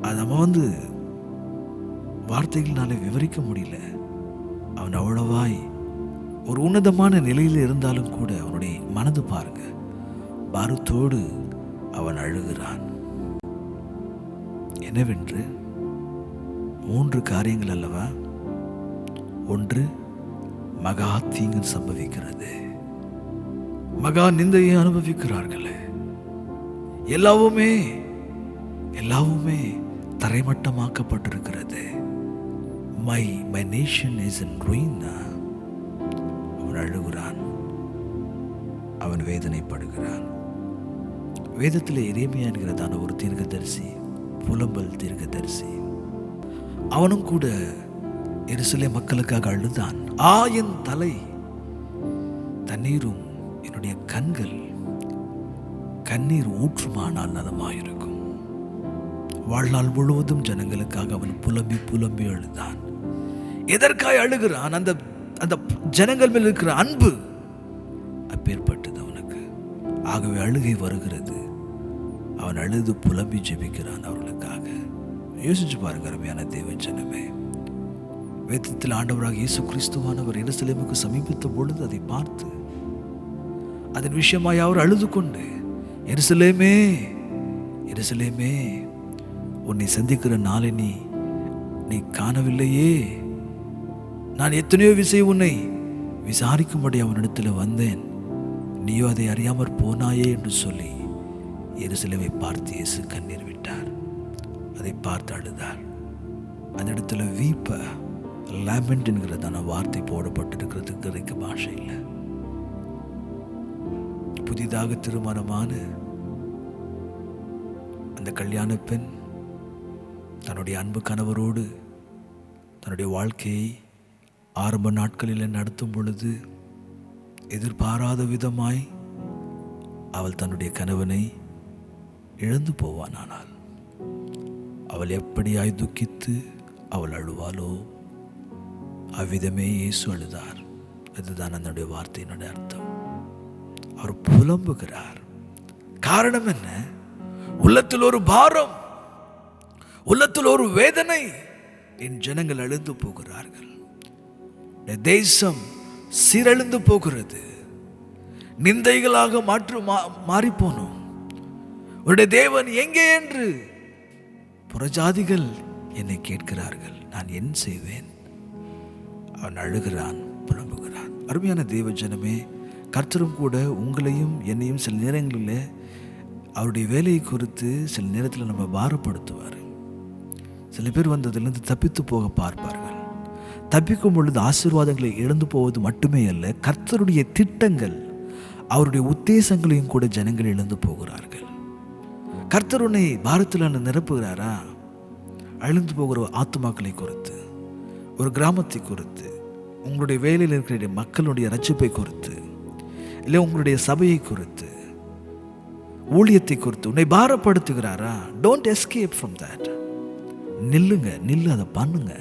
அது நம்ம வார்த்தைகளால விவரிக்க முடியல. அவன் அவ்வளவாய் ஒரு உன்னதமான நிலையில் இருந்தாலும் கூட அவனுடைய மனது பாருங்க, பாரத்தோடு அவன் அழுகிறான். என்னவென்று 3 காரியங்கள் அல்லவா? ஒன்று, மகா தீங்கு சம்பவிக்கிறது, மகா நிந்தையை அனுபவிக்கிறார்களே. எல்லாவுமே தரைமட்டமாக்கப்பட்டிருக்கிறது. My nation is in ruin. அவன் அழுகிறான், அவன் வேதனைப்படுகிறான். வேதத்தில் எரேமியா என்கிறதான ஒரு தீர்க்கதரிசி, புலம்பல் தீர்க்கதரிசி, அவனும் கூட எருசலேம் மக்களுக்காக அழுதான். என் தலை தண்ணீரும் என்னுடைய கண்கள் கண்ணீர் ஊற்றுமானால் நலமாயிருக்கும். வாழ்நாள் முழுவதும் ஜனங்களுக்காக அவன் புலம்பி அழுதான். எதற்காய் அழுகிறான்? அந்த ஜனங்கள் மேல் இருக்கிற அன்பு அப்பேற்பட்டது அவனுக்கு. ஆகவே அழுகை வருகிறது. அவன் அழுது புலம்பி ஜெபிக்கிறான் அவர்களுக்காக. யோசிச்சு பாருங்க அருமையான தேவ ஜனமே. வேதத்தில் ஆண்டவராக இயேசு கிறிஸ்துவானவர் எருசலேமுக்கு சமீபித்த பொழுது அதை பார்த்து அதன் விஷயமாய் அவர் அழுது கொண்டு, எருசலேமே எருசலேமே, உன்னை சந்திக்கிற நாளை நீ காணவில்லையே. நான் எத்தனையோ விஷயம் உன்னை விசாரிக்கும்படி அவனிடத்தில் வந்தேன், நீயோ அதை அறியாமற் போனாயே என்று சொல்லி எருசலேமை பார்த்து இயேசு கண்ணீர் விட்டார். அதை பார்த்து அழுதார். அந்த இடத்துல வீப்ப லேமெண்ட் என்கிறதான வார்த்தை போடப்பட்டிருக்கிறது கிரேக்க பாஷையில். புதிதாக திருமணமான அந்த கல்யாண பெண் தன்னுடைய அன்பு கணவரோடு தன்னுடைய வாழ்க்கையை ஆரம்ப நாட்களில் நடத்தும் பொழுது எதிர்பாராத விதமாய் அவள் தன்னுடைய கணவனை இழந்து போவானானால் அவள் எப்படியாய் துக்கித்து அவள் அழுவாளோ அவ்விதமே இயேசு அழுதார். அதுதான் அதனுடைய வார்த்தையினுடைய அர்த்தம். அவர் புலம்புகிறார். காரணம் என்ன? உள்ளத்தில் ஒரு பாரம், உள்ளத்தில் ஒரு வேதனை. என் ஜனங்கள் அழுந்து போகிறார்கள், தேசம் சீரழிந்து போகிறது, நிந்தைகளாக மாறிப்போனோம், உன்னுடைய தேவன் எங்கே என்று புறஜாதிகள் என்னை கேட்கிறார்கள், நான் என்ன செய்வேன்? அவன் அழுகிறான், புலம்புகிறான். அருமையான தேவ ஜனமே, கர்த்தரும் கூட உங்களையும் என்னையும் சில நேரங்களில் அவருடைய வேலையை குறித்து சில நேரத்தில் நம்ம பாரப்படுத்துவார். சில பேர் வந்ததிலிருந்து தப்பித்து போக பார்ப்பார்கள். தப்பிக்கும் பொழுது ஆசீர்வாதங்களை இழந்து போவது மட்டுமே அல்ல, கர்த்தருடைய திட்டங்கள், அவருடைய உத்தேசங்களையும் கூட ஜனங்கள் இழந்து போகிறார்கள். கர்த்தர் உன்னை பாரத்தில் நிரப்புகிறாரா? அழிந்து போகிற ஆத்துமாக்களை குறித்து, ஒரு கிராமத்தை குறித்து, உங்களுடைய வேலையில் இருக்கிற மக்களுடைய ரட்சிப்பை குறித்து, இல்லை உங்களுடைய சபையை குறித்து, ஊழியத்தை குறித்து உன்னை பாரப்படுத்துகிறாரா? Don't escape from that. நில்லு, அதை பண்ணுங்க.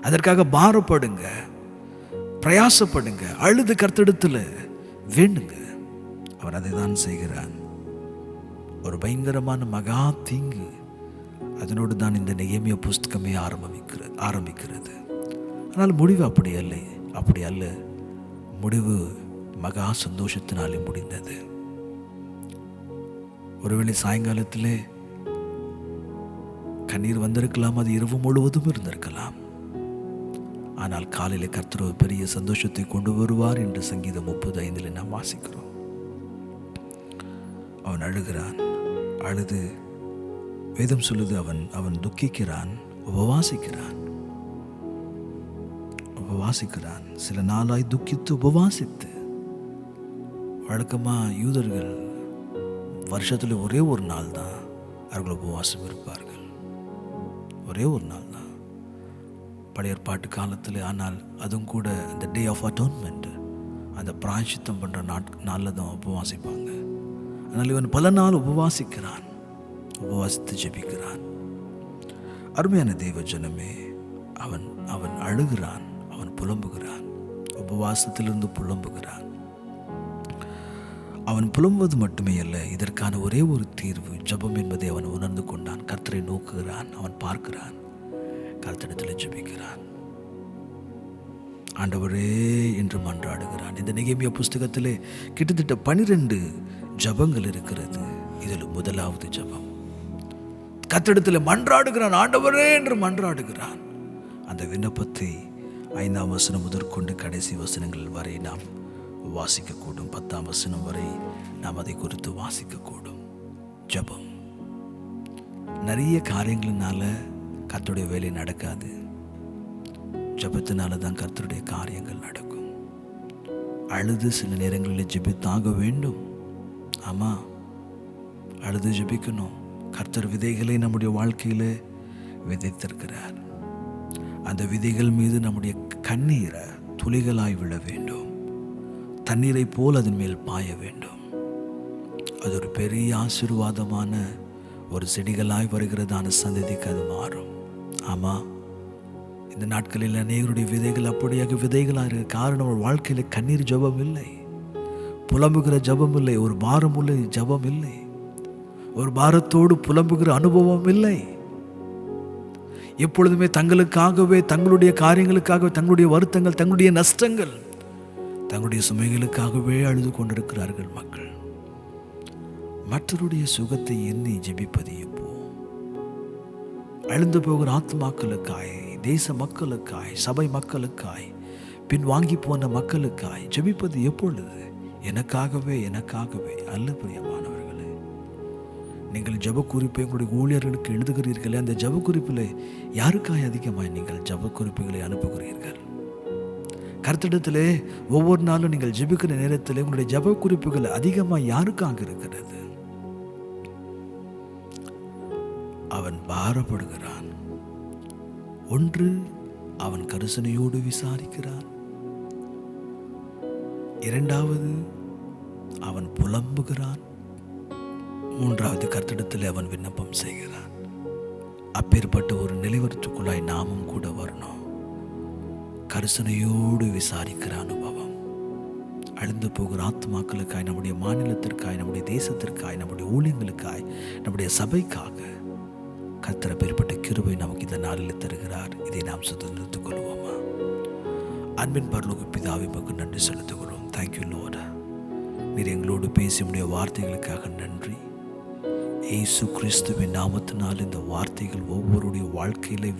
அதற்காக பாரப்படுங்க, பிரயாசப்படுங்க, அழுது கர்த்தரிடத்தில் வேண்டுங்க. அவர் அதை தான் செய்கிறான். ஒரு பயங்கரமான மகா தீங்கு, அதனோடு தான் இந்த நெகேமியா புஸ்தகமே ஆரம்பிக்கிறது. ஆனால் முடிவு அப்படி அல்ல. முடிவு மகா சந்தோஷத்தினாலே முடிந்தது. ஒருவேளை சாயங்காலத்திலே கண்ணீர் வந்திருக்கலாம், அது இரவு முழுவதும் இருந்திருக்கலாம். ஆனால் காலையில் கர்த்தர் ஒரு பெரிய சந்தோஷத்தை கொண்டு வருவார் என்று சங்கீதம் 35 நாம் வாசிக்கிறோம். அவன் அழுகிறான். அழுது வேதம் சொல்லுது, அவன் துக்கிக்கிறான், உபவாசிக்கிறான். சில நாளாய் துக்கித்து உபவாசித்து. வழக்கமாக யூதர்கள் வருஷத்தில் ஒரே ஒரு நாள் தான் அவர்கள் உபவாசம் இருப்பார்கள். ஒரே ஒரு நாள் தான் பழைய ஏற்பாட்டு காலத்தில். ஆனால் அதுவும் கூட இந்த டே ஆஃப் அட்டோன்மெண்ட், அந்த பிராயச்சித்தம் பண்ணுற நாளில் தான் உபவாசிப்பாங்க. அதனால் இவன் பல நாள் உபவாசிக்கிறான், உபவாசித்து ஜெபிக்கிறான். அருமையான தேவ ஜனமே, அவன் அழுகிறான், அவன் புலம்புகிறான், உபவாசத்திலிருந்து புலம்புகிறான். அவன் புலம்புவது மட்டுமே அல்ல, இதற்கான ஒரே ஒரு தீர்வு ஜெபம் என்பதை அவன் உணர்ந்து கொண்டான். கர்த்தரை நோக்குகிறான், அவன் பார்க்கிறான், கர்த்தரிடத்தில் ஜெபிக்கிறான். ஆண்டவரே என்று மன்றாடுகிறான். இந்த நெகேமியா புஸ்தகத்திலே கிட்டத்தட்ட 12 ஜெபங்கள் இருக்கிறது. இதில் முதலாவது ஜெபம் கர்த்தரிடத்தில் மன்றாடுகிறான், ஆண்டவரே என்று மன்றாடுகிறான். அந்த விண்ணப்பத்தை 5ஆம் வசனம் முதற்கொண்டு கடைசி வசனங்கள் வரை நாம் வாசிக்கக்கூடும். 10ஆம் வசனம் வரை நாம் அதை குறித்து வாசிக்கக்கூடும். ஜெபம். நிறைய காரியங்களினால கர்த்தருடைய வேலை நடக்காது. ஜெபத்தினால தான் கர்த்தருடைய காரியங்கள் நடக்கும். அழுது சில நேரங்களில் ஜெபித்தாக வேண்டும். ஆமாம், அழுது ஜெபிக்கணும். கர்த்தர் விதைகளை நம்முடைய வாழ்க்கையில் விதைத்திருக்கிறார். அந்த விதைகள் மீது நம்முடைய கண்ணீரை துளிகளாய் விழ வேண்டும். தண்ணீரை போல் அதன் மேல் பாய வேண்டும். அது ஒரு பெரிய ஆசீர்வாதமான ஒரு செடிகளாய் வருகிறதான சந்ததிக்கு அது மாறும். ஆமாம், இந்த நாட்களில் அநேகருடைய விதைகள் அப்படியாக விதைகளாக இருக்க காரணம், ஒரு வாழ்க்கையில் கண்ணீர் ஜெபம் இல்லை, புலம்புகிற ஜெபம் இல்லை, ஒரு பாரம் உள்ள ஜெபம் இல்லை, ஒரு பாரத்தோடு புலம்புகிற அனுபவம் இல்லை. எப்பொழுதுமே தங்களுக்காகவே, தங்களுடைய காரியங்களுக்காகவே, தங்களுடைய வருத்தங்கள், தங்களுடைய நஷ்டங்கள், தங்களுடைய சுமைகளுக்காகவே அழுது கொண்டிருக்கிறார்கள் மக்கள். மற்றவருடைய சுகத்தை எண்ணி ஜெபிப்பது எப்போ? அழிந்து போகிற ஆத்மாக்களுக்காய், தேச மக்களுக்காய், சபை மக்களுக்காய், பின் வாங்கி போன மக்களுக்காய் ஜெபிப்பது எப்பொழுது? எனக்காகவே அல்ல பிரியமானவர்களே. நீங்கள் ஜெப குறிப்பை உங்களுடைய ஊழியர்களுக்கு எழுதுகிறீர்களே, அந்த ஜெப குறிப்பில் யாருக்காய் அதிகமாய் நீங்கள் ஜெப குறிப்புகளை அனுப்புகிறீர்கள்? கர்த்தரிடத்திலே ஒவ்வொரு நாளும் நீங்கள் ஜெபிக்கிற நேரத்தில் உங்களுடைய ஜெப குறிப்புகள் அதிகமாக யாருக்காக இருக்கிறது? அவன் பாரப்படுகிறான். ஒன்று, அவன் கரிசனையோடு விசாரிக்கிறான். இரண்டாவது, அவன் புலம்புகிறான். மூன்றாவது, கர்த்தரிடத்தில் அவன் விண்ணப்பம் செய்கிறான். அப்பேற்பட்ட ஒரு நிலைவரத்துக்குள்ளாய் நாமும் கூட வரணும். கரிசனையோடு விசாரிக்கிற அனுபவம், அழிந்து போகிற ஆத்மாக்களுக்காய், நம்முடைய மாநிலத்திற்காய், நம்முடைய தேசத்திற்காய், நம்முடைய ஊழியங்களுக்காய், நம்முடைய சபைக்காக கர்த்தர் அப்பேற்பட்ட கிருபை நமக்கு இந்த நாளில் தருகிறார். இதை நாம் சுதந்திரத்துக் கொள்வோமா? அன்பின் பரலோக பிதாவை உமக்கு நன்றி செலுத்துகிறோம். Thank you Lord. நீர் எங்களோடு பேசி உடைய வார்த்தைகளுக்காக நன்றி. இயேசு கிறிஸ்துவின் நாமத்தினால் இந்த வார்த்தைகள் ஒவ்வொருடைய வாழ்க்கையிலே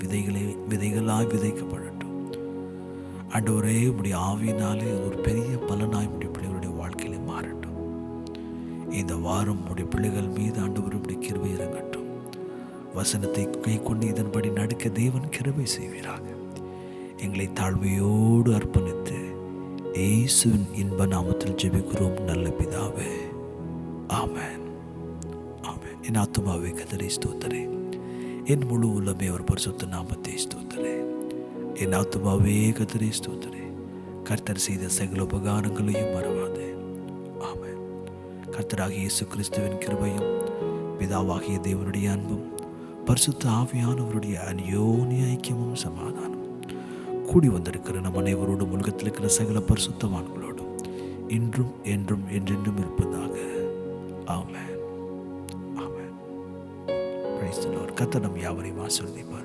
விதைகளாய் விதைக்கப்படட்டும். ஆண்டவரே, உடைய ஆவியினாலே ஒரு பெரிய பலனாய் உடைய பிள்ளைகளுடைய வாழ்க்கையிலே மாறட்டும். இந்த வாரம் உடைய பிள்ளைகள் மீது ஆண்டவர் உடைய கிருபை இறங்கட்டும். வசனத்தை கைக்கொண்டு இதன்படி நடக்க தேவன் கிருபை செய்வீராக. எங்களை தாழ்மையோடு அர்ப்பணித்து இயேசுவின் இன்ப நாமத்தில் ஜெபிக்கிறோம் நல்ல பிதாவே, ஆமென். ஆமென். என் ஆத்துமாவே கர்த்தரை ஸ்தோத்திரே, என் முழு உள்ளமே அவர் பரிசுத்த நாமத்தை ஸ்தோத்திரே. என் ஆத்துமாவே கர்த்தரை ஸ்தோத்திரே, கர்த்தர் செய்த சகல உபகாரங்களையும் மறவாதே. ஆமென். கர்த்தராகிய இயேசு கிறிஸ்துவின் கிருபையும் பிதாவாகிய தேவனுடைய அன்பும் பரிசுத்த ஆவியானவருடைய அந்யோன்ய ஐக்கியமும் சமாதானம் கூடி வந்திருக்கிற நம் அனைவரோடும் உலகத்தில் இருக்கிற சகல பரிசுத்தவான்களோடும் இன்றும் என்றும் என்றென்றும் இருப்பதாக. ஆமென். ஆமென். Praise the lord. கர்த்தர் நம் யாவரையும் ஆசீர்வதிப்பார்.